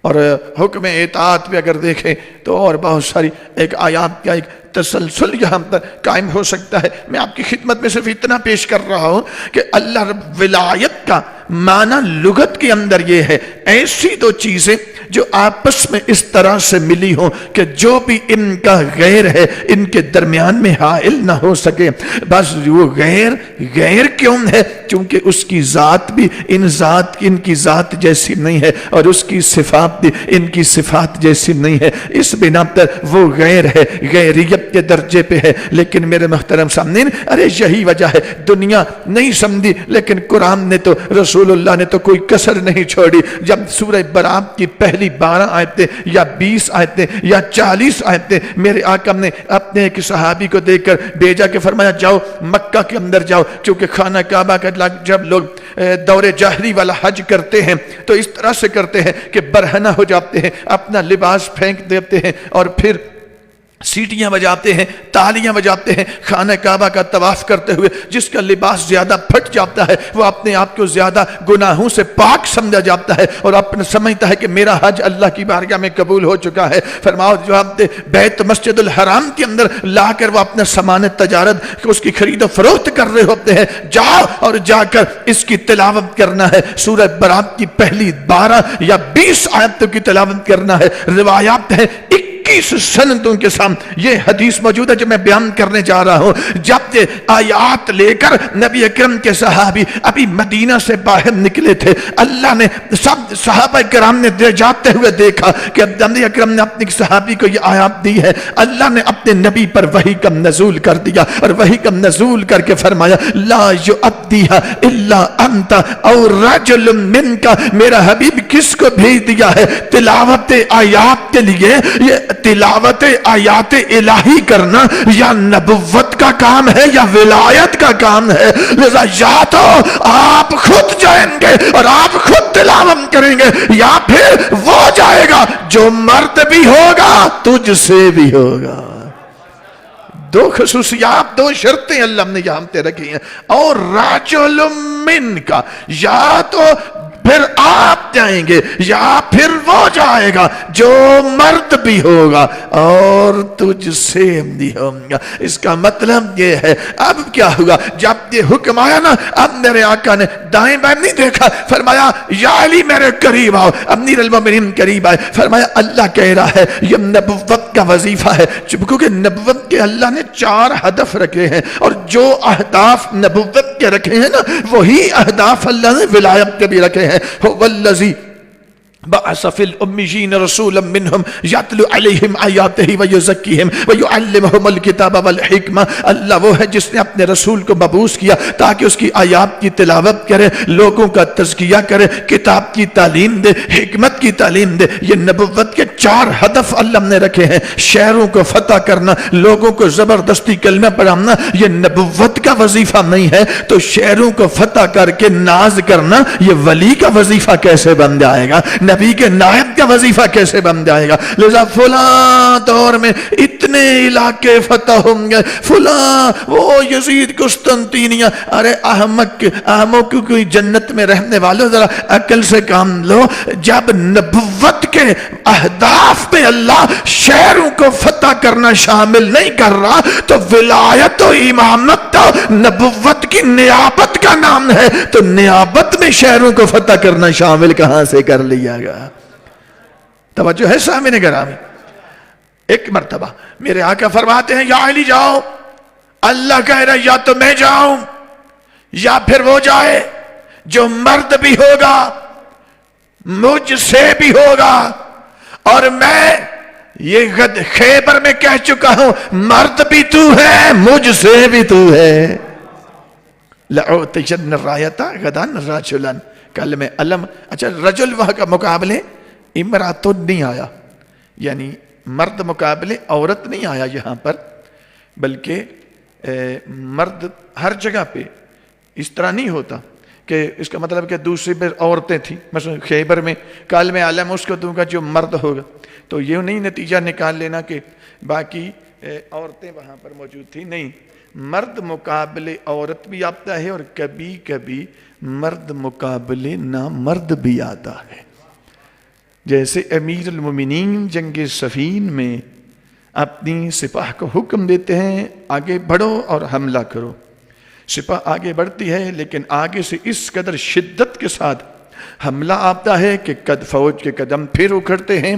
اور حکم اطاعت پہ اگر دیکھیں تو اور بہت ساری ایک آیات کا ایک تسلسل یہاں پر قائم ہو سکتا ہے۔ میں آپ کی خدمت میں صرف اتنا پیش کر رہا ہوں کہ اللہ رب ولایت کا معنی لغت کے اندر یہ ہے، ایسی دو چیزیں جو آپس میں اس طرح سے ملی ہوں کہ جو بھی ان کا غیر ہے ان کے درمیان میں حائل نہ ہو سکے۔ بس وہ غیر کیوں ہے؟ چونکہ اس کی ذات بھی ان کی ذات جیسی نہیں ہے، اور اس کی صفات بھی ان کی صفات جیسی نہیں ہے، اس بنا پر وہ غیر ہے، غیریت کے درجے پہ ہے۔ لیکن میرے محترم سامعین، ارے یہی وجہ ہے دنیا نہیں سمجھی، لیکن قرآن نے تو، رسول اللہ نے تو کوئی کسر نہیں چھوڑی۔ جب سورہ برات کی پہلی 12 آیتیں یا 20 آیتیں یا 40 آیتیں میرے آقا نے اپنے ایک صحابی کو دیکھ کر بھیجا کہ فرمایا جاؤ مکہ کے اندر جاؤ، چونکہ خانہ کعبہ کا جب لوگ دور جاہلی والا حج کرتے ہیں تو اس طرح سے کرتے ہیں کہ برہنہ ہو جاتے ہیں، اپنا لباس پھینک دیتے ہیں اور پھر سیٹیاں بجاتے ہیں، تالیاں بجاتے ہیں خانہ کعبہ کا طواف کرتے ہوئے۔ جس کا لباس زیادہ پھٹ جاتا ہے وہ اپنے آپ کو زیادہ گناہوں سے پاک سمجھا جاتا ہے اور اپنا سمجھتا ہے کہ میرا حج اللہ کی بارگاہ میں قبول ہو چکا ہے۔ فرماؤ جو آپ بیت مسجد الحرام کے اندر لا کر وہ اپنا سامان تجارت اس کی خرید و فروخت کر رہے ہوتے ہیں، جاؤ اور جا کر اس کی تلاوت کرنا ہے، سورہ برات کی پہلی 12 یا 20 آیتوں کی تلاوت کرنا ہے۔ روایات ہیں 21 سندوں کے ساتھ یہ حدیث موجود ہے جو میں بیان کرنے جا رہا ہوں۔ جب یہ آیات لے کر نبی اکرم کے صحابی ابھی مدینہ سے باہر نکلے تھے، اللہ نے سب صحابہ کرام نے جاتے ہوئے دیکھا کہ نبی اکرم نے اپنے صحابی کو یہ آیات دی ہے۔ اللہ نے اپنے نبی پر وحی کا نزول کر دیا اور وحی کا نزول کر کے فرمایا لا یؤدیھا الا انت او رجل منک، میرا حبیب کس کو بھیج دیا ہے تلاوت آیات کے لیے؟ یہ تلاوت آیات الہی کرنا یا نبوت کا کام ہے یا ولایت کا کام ہے؟ لذا یا تو آپ خود جائیں گے اور آپ خود تلاوت کریں گے، یا پھر وہ جائے گا جو مرد بھی ہوگا تجھ سے بھی ہوگا۔ دو خصوصیات، دو شرطیں اللہ نے یہاں پہ رکھی ہیں۔ اور رجل من کا، یا تو پھر آپ جائیں گے یا پھر وہ جائے گا جو مرد بھی ہوگا اور تجھ سے بھی ہوگا۔ اس کا مطلب یہ ہے اب کیا ہوا جب یہ حکم آیا نا، اب میرے آقا نے دائیں بائیں نہیں دیکھا، فرمایا یا علی میرے قریب آؤ، امیر المومنین قریب آئے، فرمایا اللہ کہہ رہا ہے یہ نبوت کا وظیفہ ہے، کیونکہ نبوت کے اللہ نے 4 ہدف رکھے ہیں، اور جو اہداف نبوت کے رکھے ہیں نا وہی اہداف اللہ نے ولایت کے بھی رکھے ہیں۔ هو الذي بعث في الأميين رسولا منهم يتلو عليهم آياته ويزكيهم ويعلمهم الكتاب والحكمة۔ اللہ وہ ہے جس نے اپنے رسول کو مبعوث کیا تاکہ اس کی آیات کی تلاوت کرے، لوگوں کا تزکیہ کرے، کتاب کی تعلیم دے، حکمت کی تعلیم دے۔ یہ نبوت کے 4 ہدف اللہ نے رکھے ہیں۔ شہروں کو فتح کرنا، لوگوں کو زبردستی کلمہ پڑھانا یہ نبوت کا وظیفہ نہیں ہے، تو شہروں کو فتح کر کے ناز کرنا یہ ولی کا وظیفہ کیسے بن جائے گا؟ نبی کے نائب کا وظیفہ کیسے بن جائے گا؟ لذا فلاں دور میں اتنے علاقے فتح ہوں گے، فلاں وہ یزید قسطنطینیہ، ارے احمقوں کی کوئی جنت میں رہنے والوں ذرا عقل سے کام لو۔ جب نبوت کے اہداف میں اللہ شہروں کو فتح کرنا شامل نہیں کر رہا تو ولایت و امامت تو نبوت کی نیابت کا نام ہے، تو نیابت میں شہروں کو فتح کرنا شامل کہاں سے کر لیا گا؟ توجہ ہے سامعین گرامی؟ ایک مرتبہ میرے آقا فرماتے ہیں یا علی جاؤ، اللہ کہہ رہا یا تو میں جاؤں یا پھر وہ جائے جو مرد بھی ہوگا مجھ سے بھی ہوگا، اور میں یہ خیبر میں کہہ چکا ہوں مرد بھی تو ہے مجھ سے بھی تو ہے۔ لَعُوتِيَنَّ الرَّایَةَ غَدًا رَجُلًا، کل میں علم، اچھا رجل وہاں کا مقابلے امراتن نہیں آیا، یعنی مرد مقابلے عورت نہیں آیا یہاں پر، بلکہ مرد ہر جگہ پہ اس طرح نہیں ہوتا کہ اس کا مطلب کہ دوسری پہ عورتیں تھیں، مثلا خیبر میں کل میں علم اس کو دوں گا جو مرد ہوگا، تو یہ نہیں نتیجہ نکال لینا کہ باقی عورتیں وہاں پر موجود تھیں، نہیں، مرد مقابلے عورت بھی آتا ہے اور کبھی کبھی مرد مقابلے نامرد بھی آتا ہے۔ جیسے امیر المومنین جنگ صفین میں اپنی سپاہ کو حکم دیتے ہیں آگے بڑھو اور حملہ کرو. سپاہ آگے بڑھتی ہے لیکن آگے سے اس قدر شدت کے ساتھ حملہ آتا ہے کہ فوج کے قدم پھر اکھڑتے ہیں.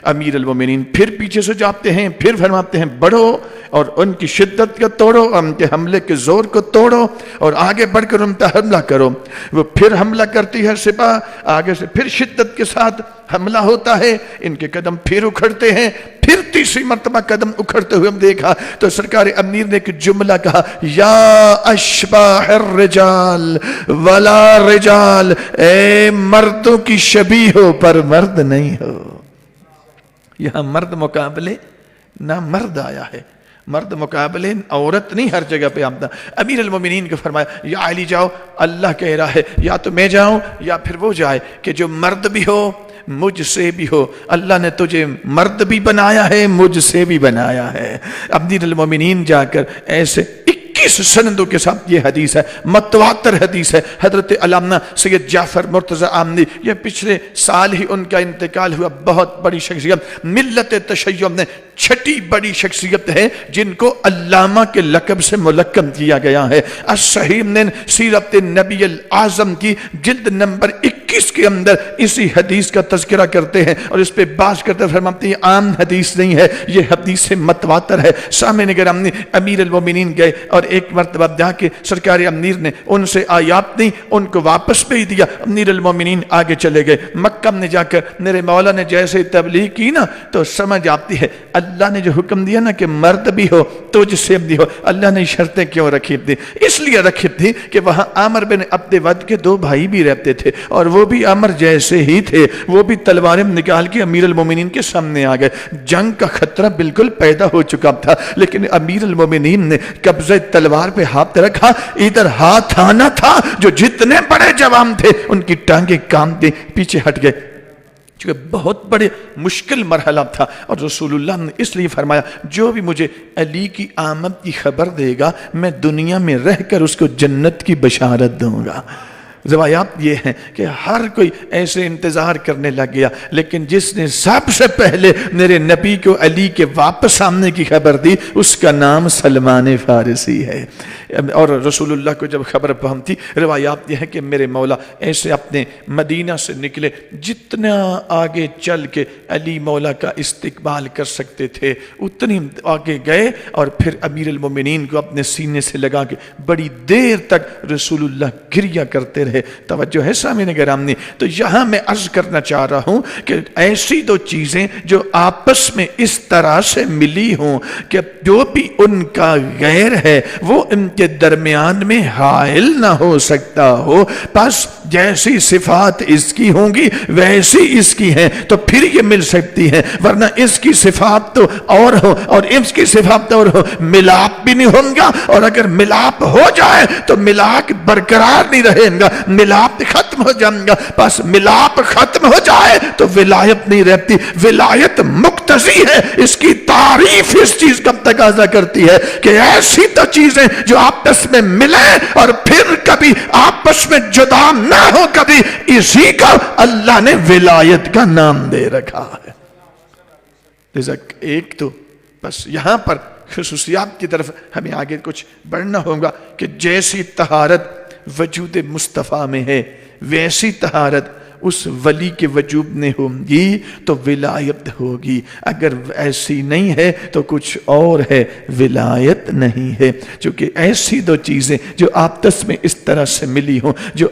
امیر المومنین پھر پیچھے سے جاتے ہیں، پھر فرماتے ہیں بڑھو اور ان کی شدت کو توڑو، ان کے حملے کے زور کو توڑو اور آگے بڑھ کر ان پر حملہ کرو. وہ پھر حملہ کرتی ہے سپاہ، آگے سے پھر شدت کے ساتھ حملہ ہوتا ہے، ان کے قدم پھر اکھڑتے ہیں. پھر تیسری مرتبہ قدم اکھڑتے ہوئے ہم دیکھا تو سرکار امیر نے ایک جملہ کہا، یا اشباح الرجال ولا رجال، اے مردوں کی شبیہ ہو پر مرد نہیں ہو. یہاں مرد مقابلے نہ مرد آیا ہے، مرد مقابلے عورت نہیں ہر جگہ پہ آمدہ. امیر المومنین کو فرمایا یا علی جاؤ، اللہ کہہ رہا ہے یا تو میں جاؤں یا پھر وہ جائے، کہ جو مرد بھی ہو مجھ سے بھی ہو. اللہ نے تجھے مرد بھی بنایا ہے، مجھ سے بھی بنایا ہے. امیر المومنین جا کر ایسے 21 سندوں کے ساتھ یہ حدیث ہے، متواتر حدیث ہے. حضرت علامہ سید جعفر مرتضی آمنی، یہ پچھلے سال ہی ان کا انتقال ہوا، بہت بڑی شخصیت، ملت تشیع میں چھٹی بڑی شخصیت ہے جن کو علامہ کے لقب سے ملقب کیا گیا ہے. الصحیح من سیرت نبی الاعظم کی جلد نمبر 21 کے اندر اسی حدیث کا تذکرہ کرتے ہیں اور اس پہ بات کرتے ہیں، فرماتے ہیں یہ عام حدیث نہیں ہے، یہ حدیث متواتر ہے. سامنے گرامی امیر المومنین گئے اور ایک مرتبہ جا کے سرکار امیر نے ان سے آیات نہیں، ان کو واپس بھیج دیا. امیر المومنین آگے چلے گئے. مکہ میں جا کر میرے مولا نے جیسے تبلیغ کی نا تو سمجھ آتی ہے اللہ نے جو حکم دیا نا کہ مرد بھی ہو تجھ سے بھی ہو، اللہ نے شرطیں کیوں رکھی تھی؟ اس لیے رکھی تھی کہ وہاں عامر بن عبد ود کے 2 بھائی بھی رہتے تھے اور وہ بھی عامر جیسے ہی تھے، وہ بھی تلواریں نکال کے امیر المومنین کے سامنے آ گئے. جنگ کا خطرہ بالکل پیدا ہو چکا تھا لیکن امیر المومنین نے قبضہ تلوار پہ ہاتھ رکھا. ادھر ہاتھ آنا تھا، جو جتنے بڑے جوان تھے ان کی ٹانگیں کام دی، پیچھے ہٹ گئے چونکہ بہت بڑے مشکل مرحلہ تھا. اور رسول اللہ نے اس لیے فرمایا جو بھی مجھے علی کی آمد کی خبر دے گا میں دنیا میں رہ کر اس کو جنت کی بشارت دوں گا. روایات یہ ہیں کہ ہر کوئی ایسے انتظار کرنے لگ گیا لیکن جس نے سب سے پہلے میرے نبی کو علی کے واپس آنے کی خبر دی اس کا نام سلمان فارسی ہے. اور رسول اللہ کو جب خبر پہنچی، روایات یہ ہے کہ میرے مولا ایسے اپنے مدینہ سے نکلے، جتنا آگے چل کے علی مولا کا استقبال کر سکتے تھے اتنی آگے گئے اور پھر امیر المومنین کو اپنے سینے سے لگا کے بڑی دیر تک رسول اللہ گریہ کرتے رہے. توجہ ہے سامعین گرامی؟ تو یہاں میں عرض کرنا چاہ رہا ہوں کہ ایسی 2 چیزیں جو آپس میں اس طرح سے ملی ہوں کہ جو بھی ان کا غیر ہے وہ ان کے درمیان میں حائل نہ ہو سکتا ہو، بس جیسی صفات اس کی ہوں گی ویسی اس کی ہیں تو پھر یہ مل سکتی ہیں، ورنہ اس کی صفات تو اور ہو اور اس کی صفات اور ہو، ملاپ بھی نہیں ہوگا. اور اگر ملاپ ہو جائے تو ملاپ برقرار نہیں رہے گا، ملاپ ختم ہو جائے گا. بس ملاپ ختم ہو جائے تو ولایت نہیں رہتی. ولایت مقتضی ہے، اس کی تعریف اس چیز کا تقاضا کرتی ہے کہ ایسی 2 چیزیں جو آپس میں ملیں اور پھر کبھی آپس میں جدا نہ ہو کبھی، اسی کا اللہ نے ولایت کا نام دے رکھا ہے. ایک تو بس یہاں پر خصوصیات کی طرف ہمیں آگے کچھ بڑھنا ہوگا کہ جیسی طہارت وجود مصطفیٰ میں ہے ویسی طہارت اس ولی کے وجود میں ہوگی تو ولایت ہوگی. اگر ایسی نہیں ہے تو کچھ اور ہے، ولایت نہیں ہے. چونکہ ایسی 2 چیزیں جو آپس میں اس طرح سے ملی ہوں، جو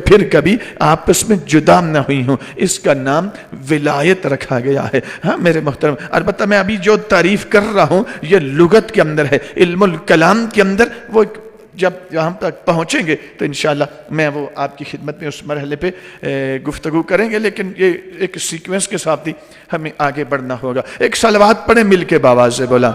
پھر کبھی آپس میں جدا نہ ہوئی ہوں، اس کا نام ولایت رکھا گیا ہے. ہاں میرے محترم، البتہ میں ابھی جو تعریف کر رہا ہوں یہ لغت کے اندر ہے، علم الکلام کے اندر وہ جب یہاں تک پہنچیں گے تو انشاءاللہ میں وہ آپ کی خدمت میں اس مرحلے پہ گفتگو کریں گے، لیکن یہ ایک سیکوینس کے ساتھ ہی ہمیں آگے بڑھنا ہوگا. ایک صلوات پڑھیں مل کے باواز سے، بولا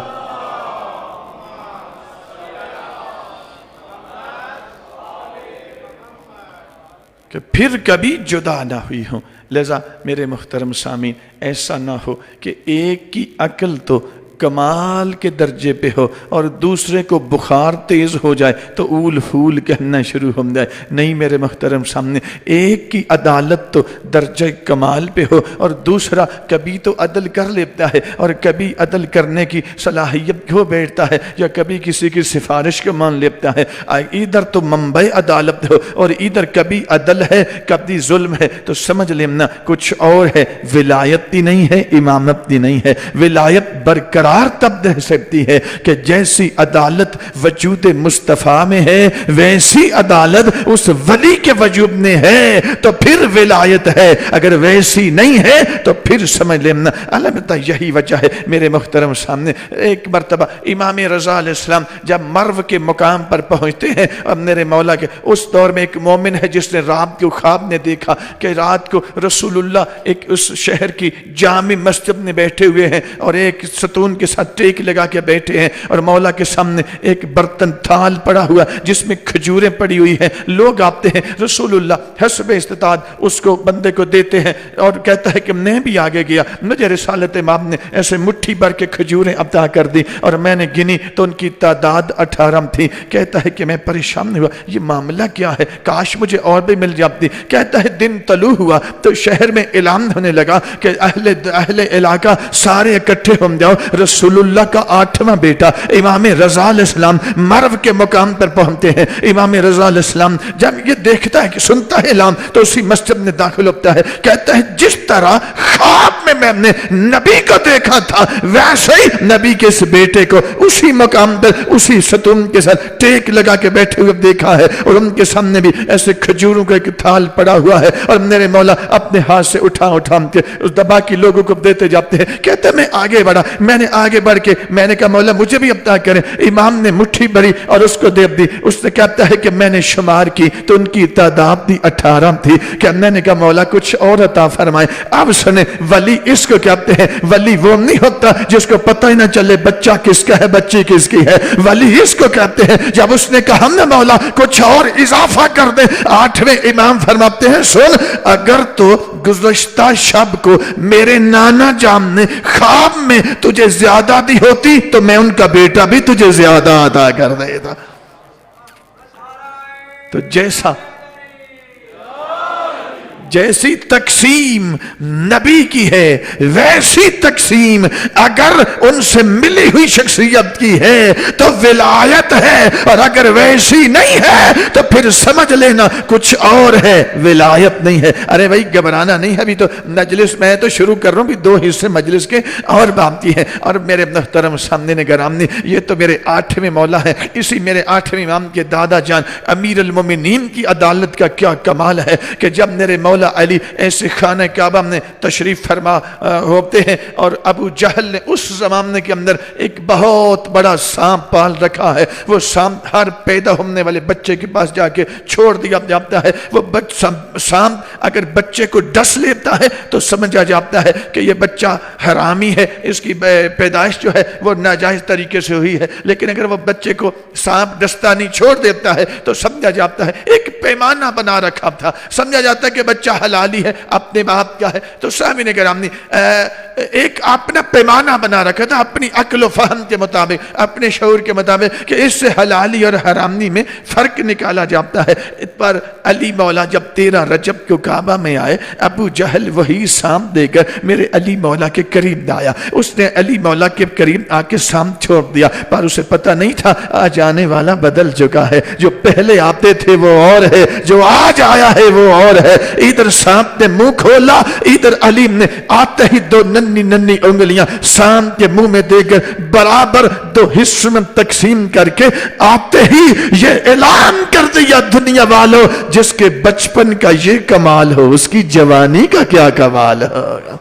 کہ پھر کبھی جدا نہ ہوئی ہوں. لہذا میرے محترم سامعین ایسا نہ ہو کہ ایک کی عقل تو کمال کے درجے پہ ہو اور دوسرے کو بخار تیز ہو جائے تو اول پھول کہنا شروع ہو جائے. نہیں میرے محترم سامنے، ایک کی عدالت تو درجہ کمال پہ ہو اور دوسرا کبھی تو عدل کر لیتا ہے اور کبھی عدل کرنے کی صلاحیت ہو بیٹھتا ہے یا کبھی کسی کی سفارش کو مان لیتا ہے. ادھر تو منبع عدالت ہو اور ادھر کبھی عدل ہے کبھی ظلم ہے، تو سمجھ لینا کچھ اور ہے. ولایت بھی نہیں ہے، امامت بھی نہیں ہے. ولایت برقرار تب رہ سکتی ہے کہ جیسی عدالت وجود مصطفیٰ میں ہے ویسی عدالت اس ولی کے وجود میں ہے تو پھر ولایت ہے. اگر ویسی نہیں ہے تو پھر سمجھ لینا. البتہ یہی وجہ ہے میرے محترم سامنے. ایک مرتبہ امام رضا علیہ السلام جب مرو کے مقام پر پہنچتے ہیں اور میرے مولا کے اس دور میں ایک مومن ہے جس نے رات کو خواب نے دیکھا کہ رات کو رسول اللہ ایک اس شہر کی جامع مسجد میں بیٹھے ہوئے ہیں اور ایک ستون کے ساتھ ٹیک لگا کے بیٹھے ہیں اور مولا کے سامنے ایک برتن تھال پڑا ہوا جس میں کھجوریں پڑی ہوئی ہیں. لوگ آتے ہیں، رسول اللہ حسب استطاعت اس کو بندے کو دیتے ہیں اور کہتا ہے کہ میں بھی آگے گیا، مجھے رسالت امام نے ایسے مٹھی بھر کے کھجوریں عطا کر دی اور میں نے گنی تو ان کی تعداد 18 تھی. کہتا ہے کہ میں پریشان ہوا، یہ معاملہ کیا ہے، کاش مجھے اور بھی مل جاتی. کہتا ہے دن طلوع ہوا تو شہر میں اعلان ہونے لگا کہ اہل علاقہ سارے اکٹھے ہو جاؤ، رسول اللہ کا 8واں بیٹا امام رضا علیہ السلام مرو کے مقام پر پہنچتے ہیں. امام رضا علیہ السلام جب یہ دیکھتا ہے کہ سنتا ہے اعلان تو اسی مسجد میں داخل ہوتا ہے. کہتا ہے جس طرح خواب میں نے نبی کو دیکھا تھا ویسے ہی نبی کے اس بیٹے کو اسی مقام پر اسی ستون کے ساتھ ٹیک لگا کے بیٹھے ہوئے دیکھا ہے اور ان کے سامنے بھی ایسے کھجوروں کا ایک تھال پڑا ہوا ہے اور میرے مولا اپنے ہاتھ سے اٹھا کے اس دبا کی لوگوں کو دیتے جاتے ہیں. کہتے ہیں میں آگے بڑھا، میں نے آگے بڑھ کے میں نے کہا مولا مجھے بھی عطا کریں. امام نے مٹھی بھری اور اس کو دے دی. اس نے کہتا ہے کہ میں نے شمار کی تو ان کی تعداد بھی 18 تھی. کہ میں نے کہا مولا کچھ اور عطا فرمائے. اب سنے ولی اس کو کہتے ہیں، ولی وہ نہیں ہوتا جس کو پتہ ہی نہ چلے بچہ کس کا ہے بچی کس کی ہے. ولی اس کو کہتے ہیں جب اس نے کہا ہم نے مولا کچھ اور اضافہ کر دے. 8ویں امام فرماتے ہیں سن، اگر تو گزشتہ شب کو میرے نانا جان نے خواب میں تجھے زیادہ دی ہوتی تو میں ان کا بیٹا بھی تجھے زیادہ عطا کر دیتا. تو جیسی تقسیم نبی کی ہے ویسی تقسیم اگر ان سے ملی ہوئی شخصیت کی ہے تو ولایت ہے، اور اگر ویسی نہیں ہے تو پھر سمجھ لینا کچھ اور ہے، ولایت نہیں ہے. ارے بھائی گھبرانا نہیں ہے، ابھی تو مجلس میں تو شروع کر رہا ہوں، بھی 2 حصے مجلس کے اور باقی ہیں. اور میرے محترم سامنے نے گرامی یہ تو میرے 8ویں مولا ہے. اسی میرے 8ویں امام کے دادا جان امیر المومنین کی عدالت کا کیا کمال ہے کہ جب میرے مولا علی ایسے خانہ کعبہ میں تشریف فرما ہوتے ہیں اور ابو جہل نے اس زمانے کے اندر ایک بہت بڑا سانپ پال رکھا ہے. وہ سانپ ہر پیدا ہونے والے بچے کے پاس جا کے چھوڑ دیا جاتا ہے. وہ سانپ اگر بچے کو ڈس لیتا ہے تو سمجھا جاتا ہے کہ یہ بچہ حرامی ہے، اس کی پیدائش جو ہے وہ ناجائز طریقے سے ہوئی ہے. لیکن اگر وہ بچے کو سانپ ڈستا نہیں چھوڑ دیتا ہے تو سمجھا جاتا ہے ایک پیمانہ بنا رکھا تھا، سمجھا جاتا ہے کہ بچہ حلالی ہے، اپنے باپ کا ہے. تو سامعین کرام ایک اپنا پیمانہ بنا رکھا تھا اپنی عقل و فہم کے مطابق، اپنے شعور کے مطابق کہ اس سے حلالی اور حرامی میں فرق نکالا جاتا ہے. پر علی مولا جب 13 رجب کو کعبہ میں آئے، ابو جہل وہی سانپ دے کر میرے علی مولا کے قریب آیا. اس نے علی مولا کے قریب آ کے سانپ چھوڑ دیا، پر اسے پتہ نہیں تھا آج آنے والا بدل چکا ہے. جو پہلے آتے تھے وہ اور ہے، جو آج آیا ہے وہ اور ہے. ادھر سانپ نے منہ کھولا، ادھر علی نے آتے ہی 2 ننھی انگلیاں سانپ کے منہ میں دے کر برابر 2 حصوں میں تقسیم کر کے آتے ہی یہ اعلان کر دیا دنیا والوں جس کے بچپن کا یہ کمال ہو اس کی جوانی کا کیا کمال ہوگا.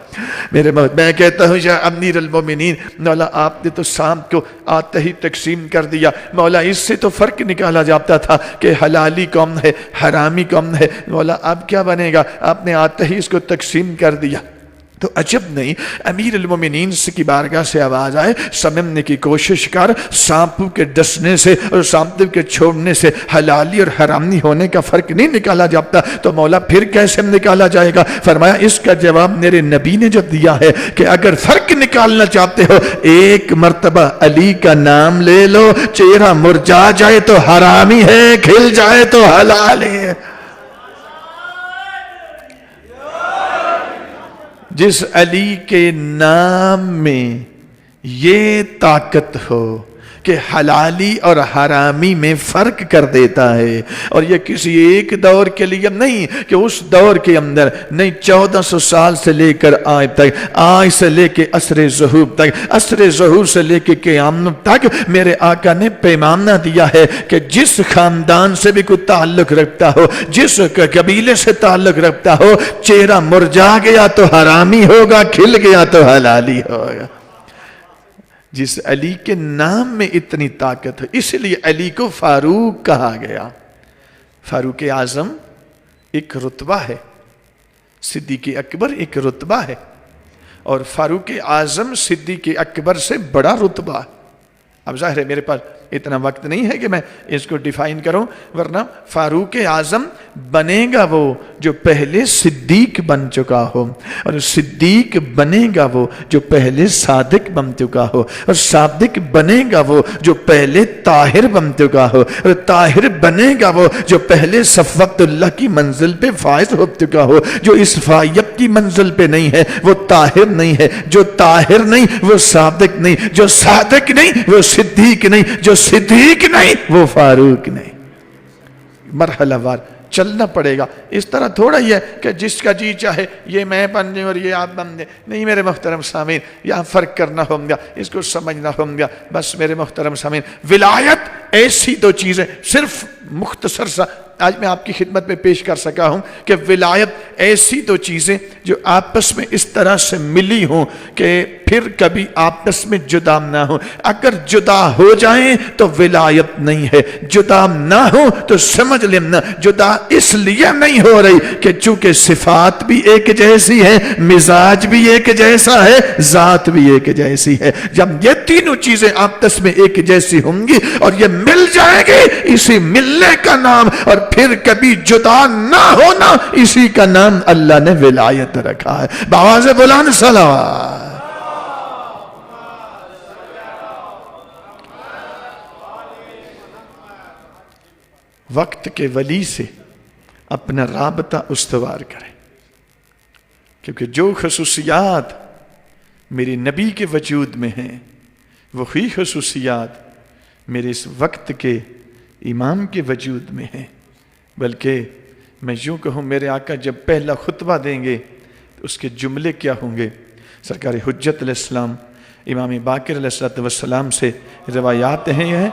میں کہتا ہوں یا امیر المومنین مولا آپ نے تو سانپ کو آتے ہی تقسیم کر دیا. مولا اس سے تو فرق نکالا جاتا تھا کہ حلالی کون ہے حرامی کون ہے. مولا اب کیا بنے گا؟ آپ نے آتے ہی اس کو تقسیم کر دیا. تو عجب نہیں امیر المومنین کی بارگاہ سے آواز آئے سمجھنے کی کوشش کر، سانپوں کے ڈسنے سے اور سانپوں کے چھوڑنے سے حلالی اور حرامی ہونے کا فرق نہیں نکالا جاتا، تو مولا پھر کیسے نکالا جائے گا؟ فرمایا اس کا جواب میرے نبی نے جو دیا ہے کہ اگر فرق نکالنا چاہتے ہو ایک مرتبہ علی کا نام لے لو، چہرہ مرجا جائے تو حرامی ہے، کھل جائے تو حلال ہے۔ جس علی کے نام میں یہ طاقت ہو کہ حلالی اور حرامی میں فرق کر دیتا ہے، اور یہ کسی ایک دور کے لیے نہیں کہ اس دور کے اندر نہیں، 1400 سال سے لے کر آج تک، آج سے لے کے عصر ظہور تک، عصر ظہور سے لے کے قیامت تک میرے آقا نے پیمانہ دیا ہے کہ جس خاندان سے بھی کوئی تعلق رکھتا ہو، جس قبیلے سے تعلق رکھتا ہو، چہرہ مرجا گیا تو حرامی ہوگا، کھل گیا تو حلالی ہوگا۔ جس علی کے نام میں اتنی طاقت ہے، اس لیے علی کو فاروق کہا گیا۔ فاروق اعظم ایک رتبہ ہے، صدیق اکبر ایک رتبہ ہے، اور فاروق اعظم صدیق اکبر سے بڑا رتبہ ہے۔ اب ظاہر ہے میرے پاس اتنا وقت نہیں ہے کہ میں اس کو ڈیفائن کروں، ورنہ فاروق اعظم بنے گا وہ جو پہلے صدیق بن چکا ہو، اور صدیق بنے گا وہ جو پہلے صادق بن چکا ہو، اور صادق بنے گا وہ جو پہلے طاہر بن چکا ہو، اور طاہر بنے گا وہ جو پہلے صفوت اللہ کی منزل پہ فائز ہو چکا ہو۔ جو اس فائب کی منزل پہ نہیں ہے وہ طاہر نہیں ہے، جو طاہر نہیں وہ صادق نہیں، جو صادق نہیں وہ صدیق نہیں، جو صدیق نہیں وہ فاروق نہیں۔ مرحلہ وار چلنا پڑے گا۔ اس طرح تھوڑا ہی ہے کہ جس کا جی چاہے یہ میں بن جائیں اور یہ آپ بن جائیں، نہیں میرے محترم سامعین، یہاں فرق کرنا ہوگا، اس کو سمجھنا ہوگا۔ بس میرے محترم سامعین، ولایت ایسی دو چیزیں، صرف مختصر سا آج میں آپ کی خدمت میں پیش کر سکا ہوں کہ ولایت ایسی دو چیزیں جو آپس میں اس طرح سے ملی ہوں کہ پھر کبھی آپس میں جدا نہ ہوں۔ اگر جدا ہو جائیں تو ولایت نہیں ہے، جدا نہ ہو تو سمجھ لینا جدا اس لیے نہیں ہو رہی کہ چونکہ صفات بھی ایک جیسی ہے، مزاج بھی ایک جیسا ہے، ذات بھی ایک جیسی ہے۔ جب یہ تینوں چیزیں آپس میں ایک جیسی ہوں گی اور یہ مل جائیں گی، اسی ملنے کا نام اور پھر کبھی جدا نہ ہونا، اسی کا نام اللہ نے ولایت رکھا ہے۔ بآواز بلند صلوات۔ وقت کے ولی سے اپنا رابطہ استوار کریں، کیونکہ جو خصوصیات میرے نبی کے وجود میں ہیں وہی خصوصیات میرے اس وقت کے امام کے وجود میں ہیں۔ بلکہ میں یوں کہوں، میرے آقا جب پہلا خطبہ دیں گے تو اس کے جملے کیا ہوں گے؟ سرکار حجت علیہ السلام امام باقر علیہ السلام سے روایات ہیں یہ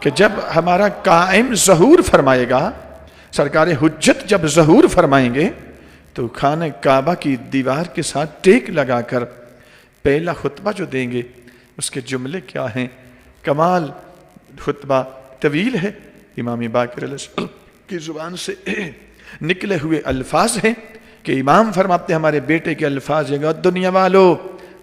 کہ جب ہمارا قائم ظہور فرمائے گا، سرکار حجت جب ظہور فرمائیں گے تو خانہ کعبہ کی دیوار کے ساتھ ٹیک لگا کر پہلا خطبہ جو دیں گے اس کے جملے کیا ہیں؟ کمال خطبہ طویل ہے، امام باقر علیہ السلام کی زبان سے نکلے ہوئے الفاظ ہیں کہ امام فرماتے ہیں ہمارے بیٹے کے الفاظ ہیں، دنیا والو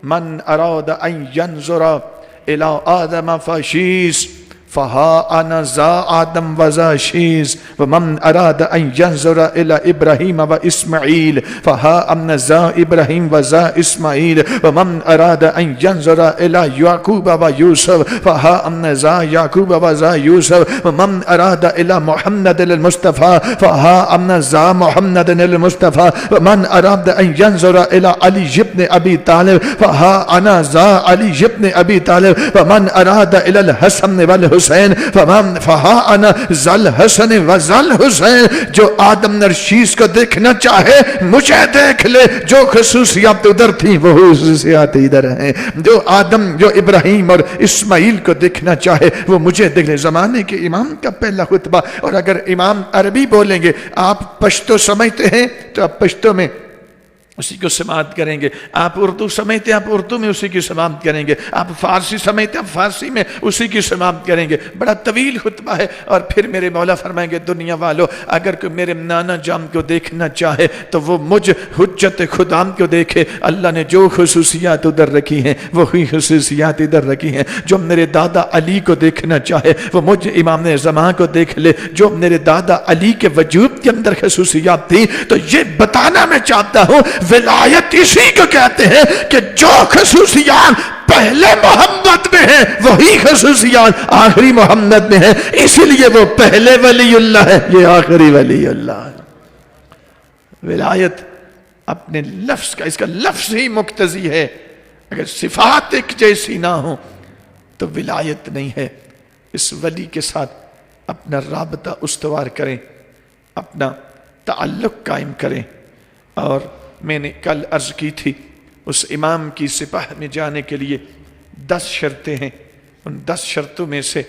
من اراد ان ینظر الی آدم فشیس فہا انا ذا آدم و ذا شیز ومن اراد ان ینظر الی ابراہیم و اسماعیل فہا انا ذا ابراہیم و ذا اسماعیل ومن اراد ان ینظر الی یعقوب و یوسف فہا انا ذا یعقوب و ذا یوسف ومن اراد الی محمد المصطفیٰ فہا انا ذا محمد المصطفیٰ ومن اراد ان ینظر الی علی ابن ابی طالب فہا انا ذا علی ابن ابی طالب ومن اراد الی الحسن والحسین حسین فہا انا ذل حسن و ذل حسین۔ جو آدم نرشیز کو دیکھنا چاہے مجھے دیکھ لے، جو خصوصیات ادھر تھیں وہ خصوصیات ادھر ہیں، جو آدم جو ابراہیم اور اسماعیل کو دیکھنا چاہے وہ مجھے دیکھ لے۔ زمانے کے امام کا پہلا خطبہ، اور اگر امام عربی بولیں گے، آپ پشتو سمجھتے ہیں تو آپ پشتو میں اسی کو سماعت کریں گے. آپ اردو سمجھتے ہیں آپ اردو میں اسی کی سماعت کریں گے. آپ فارسی سمجھتے ہیں آپ فارسی میں اسی کی سماعت کریں گے. بڑا طویل خطبہ ہے. اور پھر میرے مولا فرمائیں گے دنیا والو اگر کوئی میرے نانا جان کو دیکھنا چاہے تو وہ مجھ حجت خدا کو دیکھے. اللہ نے جو خصوصیات ادھر رکھی ہیں وہی خصوصیات ادھر رکھی ہیں. جو میرے دادا علی کو دیکھنا چاہے وہ مجھ امام زمان کو دیکھ لے. جو میرے دادا علی کے وجود کے اندر خصوصیات تھی. تو یہ بتانا میں چاہتا ہوں ولایت اسی کو کہتے ہیں کہ جو خصوصیات پہلے محمد میں ہیں وہی خصوصیات آخری محمد میں ہیں. اسی لیے وہ پہلے ولی اللہ ہے یہ آخری ولی اللہ ہے. ولایت اپنے لفظ کا اس کا لفظ ہی مقتضی ہے. اگر صفات ایک جیسی نہ ہوں تو ولایت نہیں ہے. اس ولی کے ساتھ اپنا رابطہ استوار کریں, اپنا تعلق قائم کریں. اور میں نے کل عرض کی تھی اس امام کی سپاہ میں جانے کے لیے 10 شرطیں ہیں. ان 10 شرطوں میں سے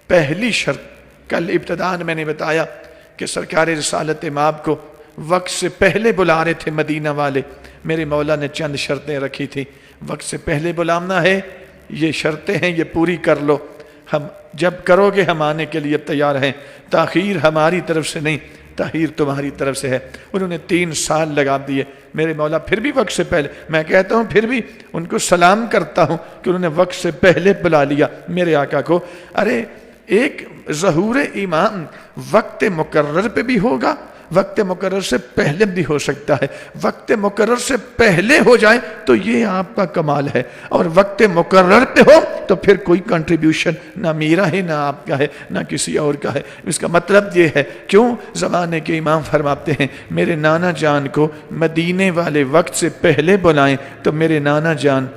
پہلی شرط کل ابتداءً میں نے بتایا کہ سرکار رسالت مآب کو وقت سے پہلے بلا رہے تھے مدینہ والے. میرے مولا نے چند شرطیں رکھی تھی. وقت سے پہلے بلانا ہے, یہ شرطیں ہیں, یہ پوری کر لو. ہم جب کرو گے ہم آنے کے لیے تیار ہیں. تاخیر ہماری طرف سے نہیں, تاخیر تمہاری طرف سے ہے. انہوں نے 3 سال لگا دیے. میرے مولا پھر بھی وقت سے پہلے, میں کہتا ہوں پھر بھی ان کو سلام کرتا ہوں کہ انہوں نے وقت سے پہلے بلا لیا میرے آقا کو. ارے ایک ظہور ایمان وقت مقرر پہ بھی ہوگا, وقت مقرر سے پہلے بھی ہو سکتا ہے. وقت مقرر سے پہلے ہو جائے تو یہ آپ کا کمال ہے, اور وقت مقرر پہ ہو تو پھر کوئی کنٹریبیوشن نہ میرا ہے نہ آپ کا ہے نہ کسی اور کا ہے. اس کا مطلب یہ ہے کیوں زمانے کے امام فرماتے ہیں میرے نانا جان کو مدینے والے وقت سے پہلے بلائیں تو میرے نانا جان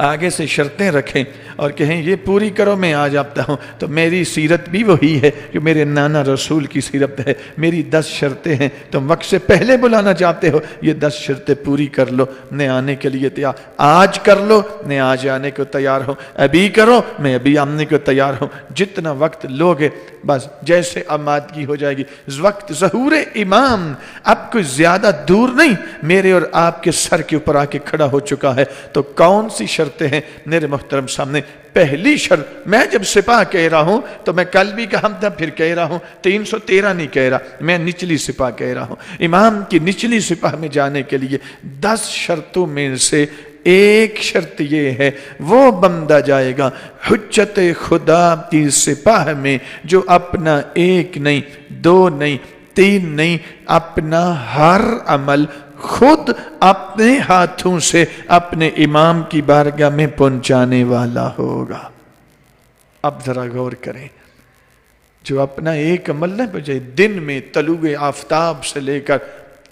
آگے سے شرطیں رکھیں اور کہیں یہ پوری کرو میں آ جاتا ہوں. تو میری سیرت بھی وہی ہے کہ میرے نانا رسول کی سیرت ہے. میری 10 شرطیں ہیں, تم وقت سے پہلے بلانا چاہتے ہو یہ 10 شرطیں پوری کر لو. میں آنے کے لیے تیار, آج کر لو میں آج آنے کو تیار ہوں, ابھی کرو میں ابھی آنے کو تیار ہوں. جتنا وقت لوگے بس جیسے آمادگی ہو جائے گی. وقت ظہور امام اب کوئی زیادہ دور نہیں, میرے اور آپ کے سر کے اوپر آ کے کھڑا ہو چکا ہے. تو کون سی شرطیں ہیں میرے محترم سامنے؟ پہلی شرط, میں جب سپاہ کہہ رہا ہوں تو میں کل بھی کہا تھا پھر کہہ رہا ہوں 313 نہیں کہہ رہا, میں نچلی سپاہ کہہ رہا ہوں. امام کی نچلی سپاہ میں جانے کے لیے 10 شرطوں میں سے ایک شرط یہ ہے وہ بندہ جائے گا حجت خدا کی سپاہ میں جو اپنا 1 نہیں 2 نہیں 3 نہیں اپنا ہر عمل خود اپنے ہاتھوں سے اپنے امام کی بارگاہ میں پہنچانے والا ہوگا. اب ذرا غور کریں, جو اپنا ایک عمل نہ پہنچائے دن میں طلوع آفتاب سے لے کر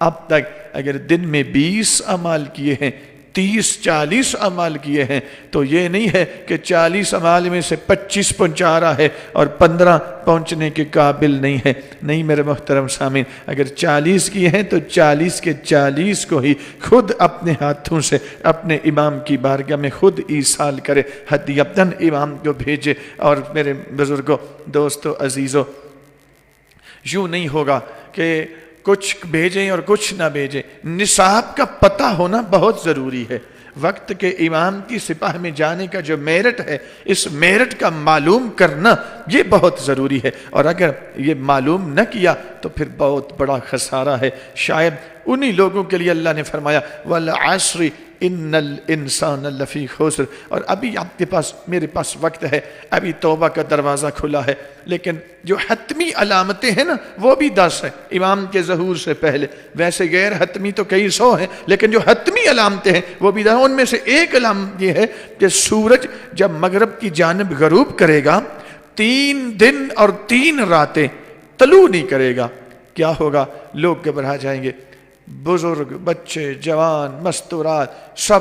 اب تک, اگر دن میں 20 اعمال کیے ہیں 30-40 اعمال کیے ہیں تو یہ نہیں ہے کہ 40 اعمال میں سے 25 پہنچا رہا ہے اور 15 پہنچنے کے قابل نہیں ہے. نہیں میرے محترم سامعین, اگر 40 کیے ہیں تو 40 کے 40 کو ہی خود اپنے ہاتھوں سے اپنے امام کی بارگاہ میں خود ایصال کرے, ہدیۃً امام کو بھیجے. اور میرے بزرگوں, دوستو, عزیزوں, یوں نہیں ہوگا کہ کچھ بھیجیں اور کچھ نہ بھیجیں. نصاب کا پتہ ہونا بہت ضروری ہے. وقت کے امام کی سپاہ میں جانے کا جو میرٹ ہے اس میرٹ کا معلوم کرنا یہ بہت ضروری ہے. اور اگر یہ معلوم نہ کیا تو پھر بہت بڑا خسارہ ہے. شاید انہی لوگوں کے لیے اللہ نے فرمایا وَالْعَصْرِ ان الانسان لفی خسر. اور ابھی آپ کے پاس میرے پاس وقت ہے, ابھی توبہ کا دروازہ کھلا ہے, لیکن جو حتمی علامتیں ہیں نا وہ بھی 10 ہیں امام کے ظہور سے پہلے. ویسے غیر حتمی تو کئی 100 ہیں, لیکن جو حتمی علامتیں ہیں وہ بھی 10. ان میں سے ایک علامت یہ ہے کہ سورج جب مغرب کی جانب غروب کرے گا 3 دن اور 3 راتیں طلوع نہیں کرے گا. کیا ہوگا؟ لوگ گھبرا جائیں گے, بزرگ, بچے, جوان, مستورات سب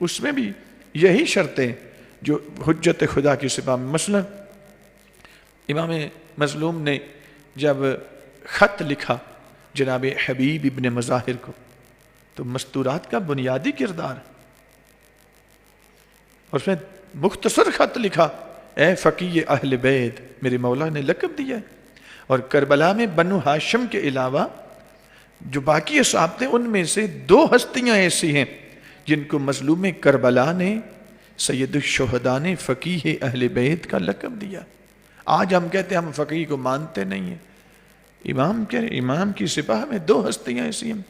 اس میں بھی یہی شرطیں جو حجت خدا کی سپاہ میں. مثلا امام مظلوم نے جب خط لکھا جناب حبیب ابن مظاہر کو تو مستورات کا بنیادی کردار اور اس میں مختصر خط لکھا اے فقیہ اہل بیت, میرے مولا نے لقب دیا ہے. اور کربلا میں بنو ہاشم کے علاوہ جو باقی اصحاب تھے ان میں سے 2 ہستیاں ایسی ہیں جن کو مظلوم کربلا نے سید الشہداء نے فقیہ اہل بیت کا لقب دیا. آج ہم کہتے ہیں ہم فقیہ کو مانتے نہیں ہیں. امام کی سپاہ میں 2 ہستیاں ایسی ہیں,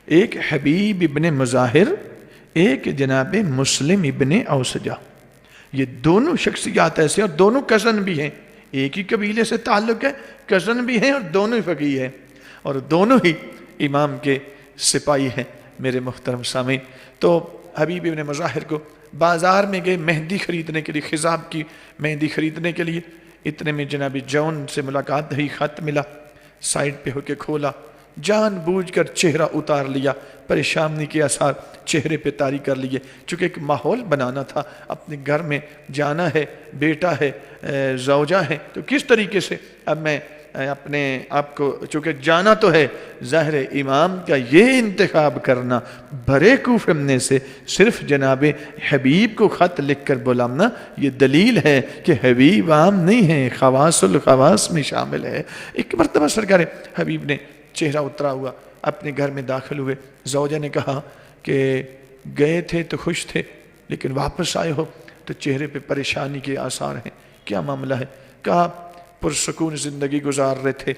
ایک حبیب ابن مظاہر, ایک جناب مسلم ابن اوسجہ. یہ دونوں شخصیات ایسے اور دونوں کزن بھی ہیں, ایک ہی قبیلے سے تعلق ہے, کزن بھی ہیں اور دونوں ہی فقیہ ہیں اور دونوں ہی امام کے سپاہی ہیں. میرے محترم سامعین, تو حبیب ابن مظاہر کو بازار میں گئے مہندی خریدنے کے لیے, خضاب کی مہندی خریدنے کے لیے. اتنے میں جناب جون سے ملاقات ہوئی, خط ملا, سائڈ پہ ہو کے کھولا, جان بوجھ کر چہرہ اتار لیا, پریشانی کے آثار چہرے پہ طاری کر لیے. چونکہ ایک ماحول بنانا تھا, اپنے گھر میں جانا ہے, بیٹا ہے, زوجہ ہے, تو کس طریقے سے اب میں اپنے آپ کو, چونکہ جانا تو ہے, ظاہر امام کا یہ انتخاب کرنا بھرے کوفے سے صرف جناب حبیب کو خط لکھ کر بلانا, یہ دلیل ہے کہ حبیب عام نہیں ہے, خواص الخواص میں شامل ہے. ایک مرتبہ سرکار حبیب نے چہرہ اترا ہوا اپنے گھر میں داخل ہوئے. زوجہ نے کہا کہ گئے تھے تو خوش تھے لیکن واپس آئے ہو تو چہرے پہ پریشانی کے آثار ہیں, کیا معاملہ ہے؟ کہا پرسکون زندگی گزار رہے تھے,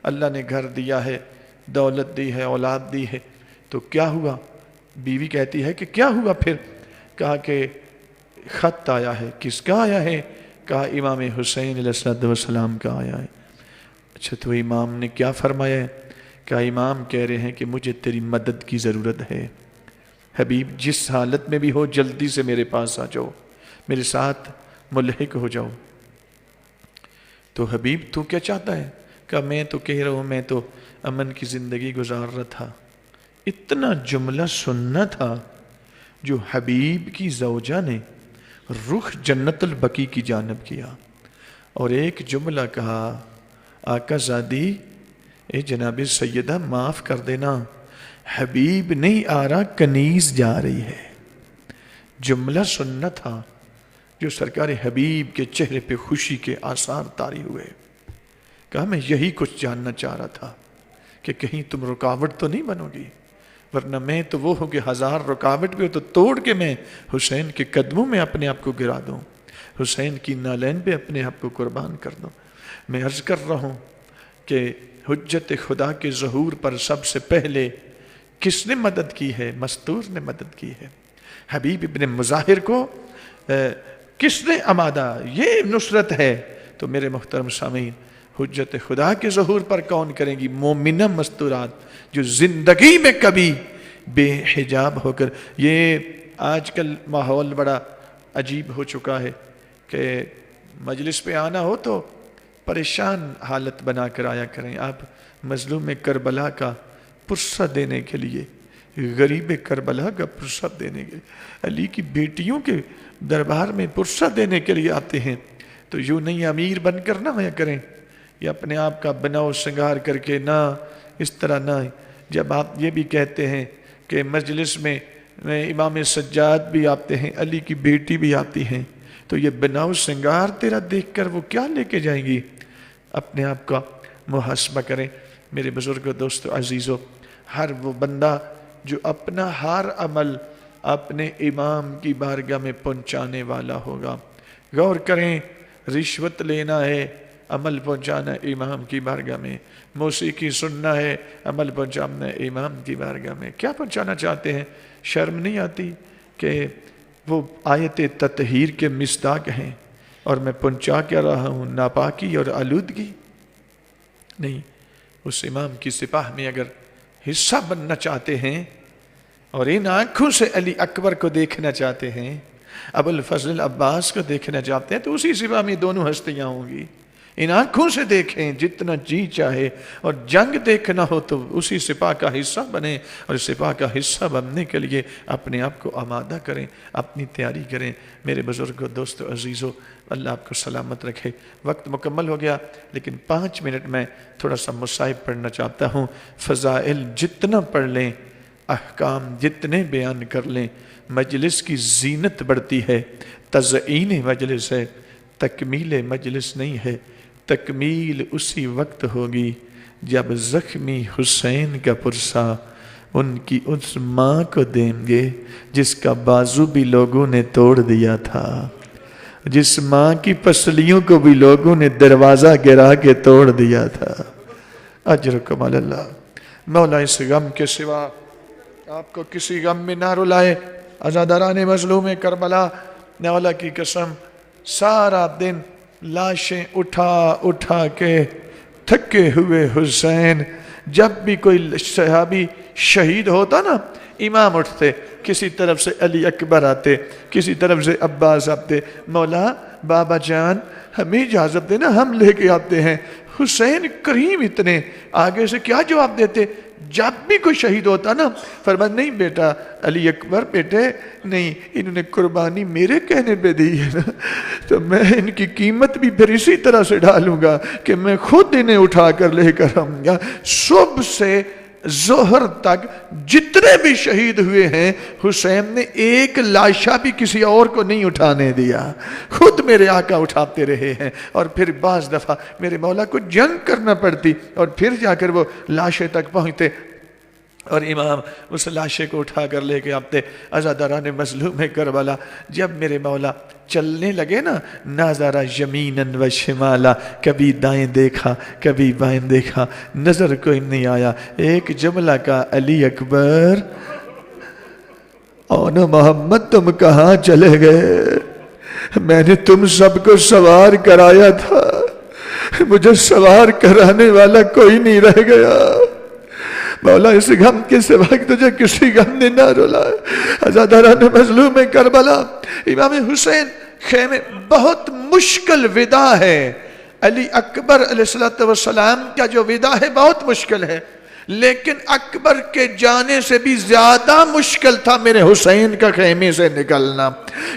اللہ نے گھر دیا ہے, دولت دی ہے, اولاد دی ہے, تو کیا ہوا؟ بیوی کہتی ہے کہ کیا ہوا پھر؟ کہا کہ خط آیا ہے. کس کا آیا ہے؟ کہا امام حسین علیہ السلام کا آیا ہے. اچھا تو امام نے کیا فرمایا ہے؟ کہا امام کہہ رہے ہیں کہ مجھے تیری مدد کی ضرورت ہے. حبیب جس حالت میں بھی ہو جلدی سے میرے پاس آ جاؤ, میرے ساتھ ملحق ہو جاؤ. تو حبیب تو کیا چاہتا ہے؟ کہ میں تو کہہ رہا ہوں میں تو امن کی زندگی گزار رہا تھا. اتنا جملہ سننا تھا جو حبیب کی زوجہ نے رخ جنت البقیع کی جانب کیا اور ایک جملہ کہا, آقا زادی اے جناب سیدہ معاف کر دینا, حبیب نہیں آ رہا, کنیز جا رہی ہے. جملہ سننا تھا جو سرکار حبیب کے چہرے پہ خوشی کے آثار طاری ہوئے. کہا میں یہی کچھ جاننا چاہ رہا تھا کہ کہیں تم رکاوٹ تو نہیں بنو گی, ورنہ میں تو وہ ہوں کہ 1000 رکاوٹ بھی ہو تو توڑ کے میں حسین کے قدموں میں اپنے آپ کو گرا دوں, حسین کی نالین پہ اپنے آپ کو قربان کر دوں. میں عرض کر رہا ہوں کہ حجت خدا کے ظہور پر سب سے پہلے کس نے مدد کی ہے؟ مستور نے مدد کی ہے. حبیب ابن مظاہر کو کس نے آمادہ, یہ نصرت ہے. تو میرے محترم سامعین, حجت خدا کے ظہور پر کون کریں گی؟ مومنہ مستورات جو زندگی میں کبھی بے حجاب ہو کر. یہ آج کل ماحول بڑا عجیب ہو چکا ہے کہ مجلس پہ آنا ہو تو پریشان حالت بنا کر آیا کریں. آپ مظلوم کربلا کا پرسہ دینے کے لیے, غریب کربلا کا پرسہ دینے کے لیے, علی کی بیٹیوں کے دربار میں پرسہ دینے کے لیے آتے ہیں, تو یوں نہیں امیر بن کر نہ آیا کریں یا اپنے آپ کا بناؤ سنگار کر کے, نہ اس طرح نہ. جب آپ یہ بھی کہتے ہیں کہ مجلس میں امام سجاد بھی آتے ہیں, علی کی بیٹی بھی آتی ہیں, تو یہ بناؤ سنگار تیرا دیکھ کر وہ کیا لے کے جائیں گی؟ اپنے آپ کا محاسبہ کریں. میرے بزرگ دوست عزیزو, ہر وہ بندہ جو اپنا ہر عمل اپنے امام کی بارگاہ میں پہنچانے والا ہوگا, غور کریں, رشوت لینا ہے, عمل پہنچانا امام کی بارگاہ میں, موسیقی سننا ہے, عمل پہنچانا امام کی بارگاہ میں. کیا پہنچانا چاہتے ہیں؟ شرم نہیں آتی کہ وہ آیت تطہیر کے مصداق ہیں اور میں پہنچا کیا رہا ہوں ناپاکی اور آلودگی؟ نہیں. اس امام کی سپاہ میں اگر حصہ بننا چاہتے ہیں اور ان آنکھوں سے علی اکبر کو دیکھنا چاہتے ہیں, ابو الفضل عباس کو دیکھنا چاہتے ہیں, تو اسی سپاہ میں دونوں ہستیاں ہوں گی. ان آنکھوں سے دیکھیں جتنا جی چاہے، اور جنگ دیکھنا ہو تو اسی سپاہ کا حصہ بنیں، اور سپاہ کا حصہ بننے کے لیے اپنے آپ کو آمادہ کریں، اپنی تیاری کریں۔ میرے بزرگوں، دوستو، عزیزوں، اللہ آپ کو سلامت رکھے۔ وقت مکمل ہو گیا، لیکن 5 منٹ میں تھوڑا سا مصائب پڑھنا چاہتا ہوں۔ فضائل جتنا پڑھ لیں، احکام جتنے بیان کر لیں، مجلس کی زینت بڑھتی ہے۔ تزئین مجلس ہے، تکمیل مجلس نہیں ہے۔ تکمیل اسی وقت ہوگی جب زخمی حسین کا پرسہ ان کی اس ماں کو دیں گے جس کا بازو بھی لوگوں نے توڑ دیا تھا، جس ماں کی پسلیوں کو بھی لوگوں نے دروازہ گرا کے توڑ دیا تھا۔ اجرکم علی اللہ۔ مولا اس غم کے سوا آپ کو کسی غم میں نہ رلائے۔ عزاداران مظلوم کربلا، مولا کی قسم سارا دن لاشیں اٹھا اٹھا کے تھکے ہوئے حسین، جب بھی کوئی صحابی شہید ہوتا نا، امام اٹھتے، کسی طرف سے علی اکبر آتے، کسی طرف سے عباس آتے، مولا بابا جان ہمیں اجازت دینا، ہم لے کے آتے ہیں۔ حسین کریم اتنے، آگے سے کیا جواب دیتے؟ جب بھی کوئی شہید ہوتا نا، فرمایا نہیں بیٹا علی اکبر بیٹے نہیں، انہوں نے قربانی میرے کہنے پہ دی ہے نا، تو میں ان کی قیمت بھی پھر اسی طرح سے ڈالوں گا کہ میں خود انہیں اٹھا کر لے کر آؤں گا۔ صبح سے ظہر تک جتنے بھی شہید ہوئے ہیں، حسین نے ایک لاشا بھی کسی اور کو نہیں اٹھانے دیا، خود میرے آقا اٹھاتے رہے ہیں۔ اور پھر بعض دفعہ میرے مولا کو جنگ کرنا پڑتی، اور پھر جا کر وہ لاشے تک پہنچتے، اور امام اس لاشے کو اٹھا کر لے کے آتے۔ عزاداران مظلوم کربلا، جب میرے مولا چلنے لگے نا، نظر یمیناً و شمالا، کبھی دائیں دیکھا کبھی بائیں دیکھا، نظر کوئی نہیں آیا، ایک جملہ کا علی اکبر اور محمد تم کہاں چلے گئے؟ میں نے تم سب کو سوار کرایا تھا، مجھے سوار کرانے والا کوئی نہیں رہ گیا۔ مولا اس غم کے سوا تجھے کسی غم نے نہ رلا۔ عزاداران مظلوم کربلا، امام حسین خیمے، بہت مشکل ودا ہے۔ علی اکبر علیہ السلام کا جو ودا ہے بہت مشکل ہے، لیکن اکبر کے جانے سے بھی زیادہ مشکل تھا میرے حسین کا خیمے سے نکلنا۔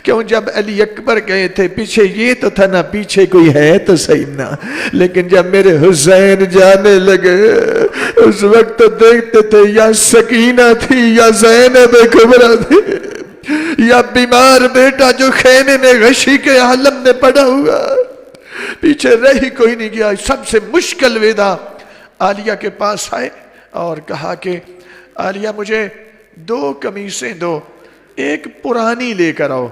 کیوں؟ جب علی اکبر گئے تھے پیچھے یہ تو تھا نا، پیچھے کوئی ہے تو صحیح نا، لیکن جب میرے حسین جانے لگے اس وقت تو دیکھتے تھے یا سکینہ تھی یا زینب کبریٰ تھی یا بیمار بیٹا جو خیمے میں غشی کے عالم نے پڑا ہوا، پیچھے رہی کوئی نہیں گیا۔ سب سے مشکل ودا عالیہ کے پاس آئے اور کہا کہ عالیہ مجھے 2 قمیصیں دو، ایک پرانی لے کر آؤ۔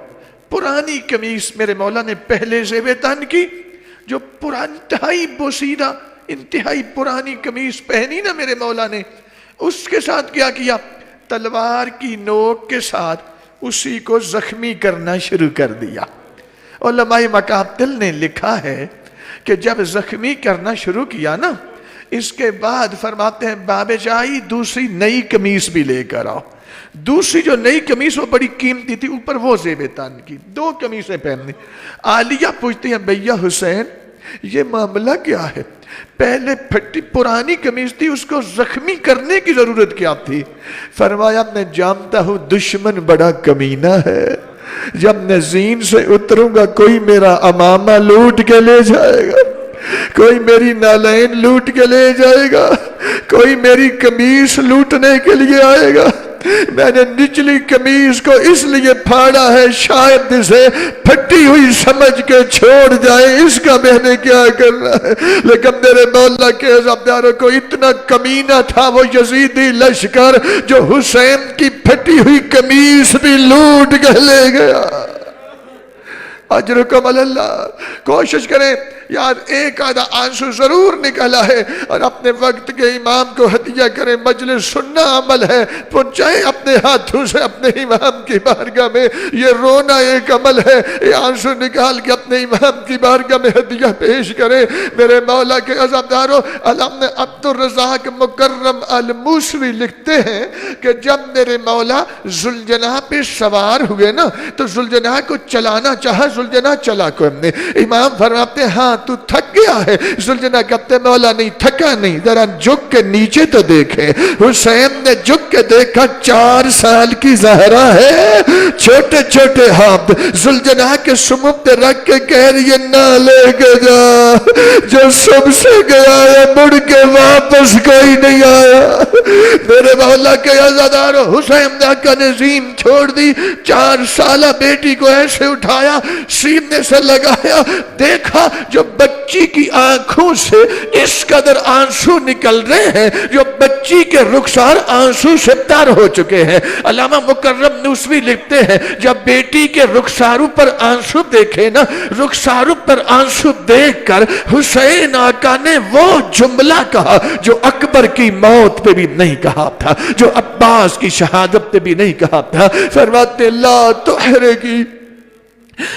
پرانی قمیص میرے مولا نے پہلے زیب تن کی، جو انتہائی بوسیدہ، انتہائی پرانی قمیص پہنی نا میرے مولا نے، اس کے ساتھ کیا کیا؟ تلوار کی نوک کے ساتھ اسی کو زخمی کرنا شروع کر دیا۔ علماء مقاتل نے لکھا ہے کہ جب زخمی کرنا شروع کیا نا، اس کے بعد فرماتے ہیں باب جائی دوسری نئی قمیص بھی لے کر آؤ۔ دوسری جو نئی قمیص وہ بڑی قیمتی تھی، اوپر وہ زیب تن کی، 2 قمیصیں پہنی۔ عالیہ پوچھتی ہیں بھیا حسین یہ معاملہ کیا ہے؟ پہلے پھٹی پرانی قمیص تھی، اس کو زخمی کرنے کی ضرورت کیا تھی؟ فرمایا میں جانتا ہوں دشمن بڑا کمینہ ہے، جب میں زین سے اتروں گا کوئی میرا امامہ لوٹ کے لے جائے گا، کوئی میری نالین لوٹ کے لے جائے گا، کوئی میری قمیص لوٹنے کے لیے آئے گا۔ میں نے نچلی قمیص کو اس لیے پھاڑا ہے شاید اسے پھٹی ہوئی سمجھ کے چھوڑ جائے، اس کا میں نے کیا کرنا ہے۔ لیکن میرے مولا کے عزاداروں کو اتنا کمینہ تھا وہ یزیدی لشکر جو حسین کی پھٹی ہوئی قمیص بھی لوٹ کے لے گیا۔ اجرکم علی اللہ۔ کوشش کریں یار ایک آدھا آنسو ضرور نکلا ہے، اور اپنے وقت کے امام کو ہدیہ کریں۔ مجلس سننا عمل ہے، پہنچائیں اپنے ہاتھوں سے اپنے امام کی بارگاہ میں۔ یہ رونا ایک عمل ہے، یہ آنسو نکال کے اپنے امام کی بارگاہ میں ہدیہ پیش کرے۔ میرے مولا کے عزادارو، علامہ عبدالرزاق مکرم الموسوی لکھتے ہیں کہ جب میرے مولا ذوالجناح پہ سوار ہوئے نا تو ذوالجناح کو چلانا چاہا، ذوالجناح چلا کو ہم نے۔ امام فرماتے ہیں ہاں تو تھک گیا ہے؟ ذوالجناح کہتے مولا نہیں تھکا نہیں، ذرا جھک کے نیچے تو دیکھے۔ حسین نے جھک کے دیکھا 4 سال کی زہرا ہے، چھوٹے چھوٹے ہاتھ ذوالجناح کے سموں پہ رکھ کے کہہ رہی ہے نہ لے کے جا، جو سب سے گیا ہے مڑ کے واپس کوئی نہیں آیا۔ میرے مولا کے عزادارو، حسین نے کا نظیم چھوڑ دی، 4 سالہ بیٹی کو ایسے اٹھایا، سینے سے لگایا، دیکھا جو بچی کی آنکھوں سے اس قدر آنسو نکل رہے ہیں، جو بچی کے رخسار آنسو سے تر ہو چکے ہیں۔ علامہ مکرم نوسوی لکھتے ہیں جب بیٹی کے رخساروں پر آنسو دیکھے نا، رخساروں پر آنسو دیکھ کر حسین آقا نے وہ جملہ کہا جو اکبر کی موت پہ بھی نہیں کہا تھا، جو عباس کی شہادت پہ بھی نہیں کہا تھا۔ فرماتے لا تحرکی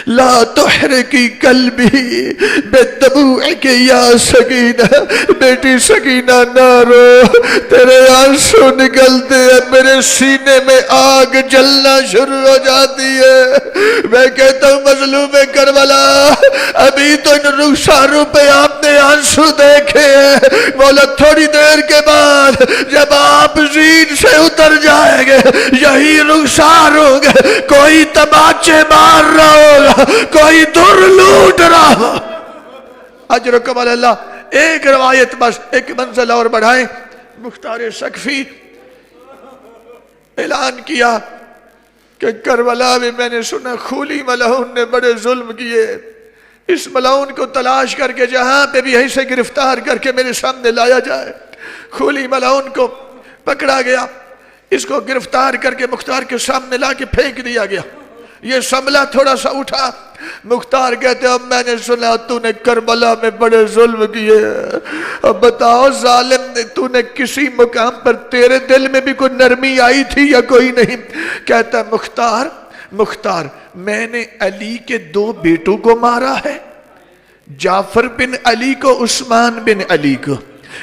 لا تحرکی قلبی بدموعک یا سکینہ، بیٹی سکینہ نہ رو، تیرے آنسو نکلتے ہیں، میرے سینے میں آگ جلنا شروع ہو جاتی ہے۔ میں کہتا ہوں مظلوم کربلا، ابھی تو ان رخساروں پہ آپ نے آنسو دیکھے ہیں، مولا تھوڑی دیر کے بعد جب آپ زین سے اتر جائیں گے یہی رخسار ہوں گے، کوئی تماچے مار رہا ہو، کوئی در لوٹ رہا۔ اجرکم اللہ۔ ایک روایت بس، ایک منزل اور بڑھائیں۔ مختار سقفی اعلان کیا کہ کربلا میں میں نے سنا خولی ملعون نے بڑے ظلم کیے، اس ملعون کو تلاش کر کے جہاں پہ بھی ایسے گرفتار کر کے میرے سامنے لایا جائے۔ خولی ملعون کو پکڑا گیا، اس کو گرفتار کر کے مختار کے سامنے لا کے پھینک دیا گیا۔ یہ سنبھلا تھوڑا سا اٹھا، مختار کہتے اب میں نے سنا تو نے کربلا میں بڑے ظلم کیے، اب بتاؤ ظالم نے تو نے کسی مقام پر تیرے دل میں بھی کوئی نرمی آئی تھی یا کوئی نہیں؟ کہتا مختار میں نے علی کے 2 بیٹوں کو مارا ہے، جعفر بن علی کو، عثمان بن علی کو۔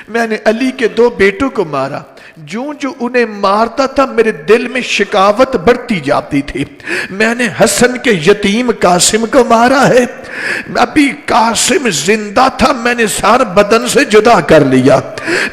میں نے علی کے 2 بیٹوں کو مارا، جو انہیں مارتا تھا میرے دل میں شکاوت بڑھتی جاتی تھی۔ میں نے حسن کے یتیم قاسم کو مارا ہے، ابھی قاسم زندہ تھا میں نے سار بدن سے جدا کر لیا،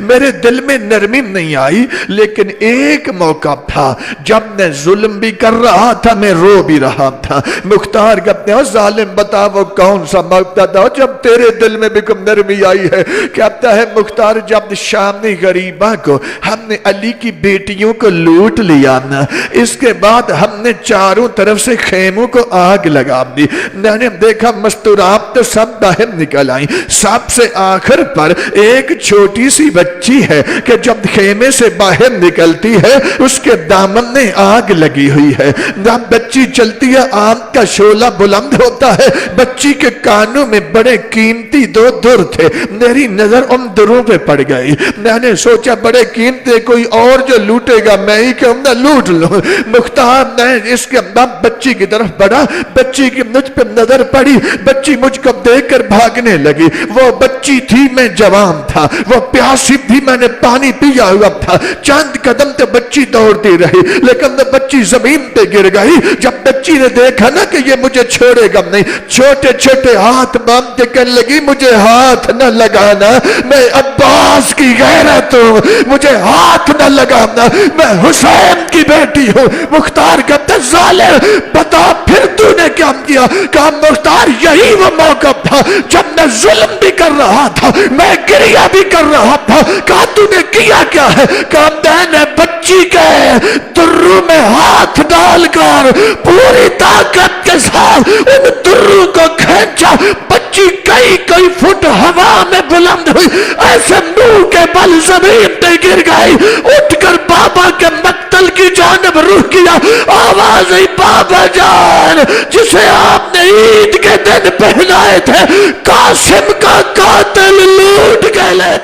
میرے دل میں نرمی نہیں آئی، لیکن ایک موقع تھا جب میں ظلم بھی کر رہا تھا، میں رو بھی رہا تھا۔ مختار کہتے ہیں ظالم بتا وہ کون سا موقع تھا جب تیرے دل میں بھی کم نرمی آئی ہے؟ کہتا ہے مختار جب شامی غریبہ کو ہم نے علی کی بیٹیوں کو لوٹ لیا نا، اس کے بعد ہم نے چاروں طرف سے خیموں کو آگ لگا دی، میں نے دیکھا مستورات تو سب باہر نکل آئیں، سب سے آخر پر ایک چھوٹی سی بچی ہے کہ جب خیمے سے باہر نکلتی ہے اس کے دامن میں آگ لگی ہوئی ہے، جب بچی چلتی ہے آگ کا شعلہ بلند ہوتا ہے، بچی کے کانوں میں بڑے قیمتی 2 در تھے، میری نظر ان دروں پہ پڑ گئی، میں نے سوچا بڑے قیمتی کوئی اور جو لوٹے گا میں ہی کہ نہ لوٹ لوں۔ مختار نے اس کے بعد بچی کی طرف بڑھا، بچی کی مجھ پہ نظر پڑی، بچی مجھ کو دیکھ کر بھاگنے لگی، وہ بچی تھی میں جوان تھا، وہ پیاسی تھی میں نے پانی پیا ہوا تھا، چند قدم تے بچی دوڑتی رہی لیکن بچی زمین پہ گر گئی۔ جب بچی نے دیکھا نا کہ یہ مجھے چھوڑے گا نہیں، چھوٹے چھوٹے ہاتھ باندھ کے کہنے لگی مجھے ہاتھ نہ لگانا، میں عباس کی غیرت ہوں، مجھے ہاتھ نہ لگانا، میں حسین کی بیٹی ہوں۔ مختار کہتا ظالم بتا پھر تو نے کیا کیا؟ کہا مختار یہی وہ موقع تھا جب میں ظلم بھی کر رہا تھا، میں گریہ بھی کر رہا تھا۔ کہا تو نے کیا کیا ہے؟ کہا میں نے بچی کے دروں میں ہاتھ ڈال کر پوری طاقت کے ساتھ ان دروں کو کھینچا، بچی کئی فٹ ہوا میں بلند ہوئی، ایسے منہ کے بل زمین پہ گر گئی، اٹھ کر بابا کے مقتل کی جانب رخ کیا، آواز آئی بابا جان جسے آپ نے عید کے دن پہنائے تھے قاسم کا قاتل لوٹ گئے۔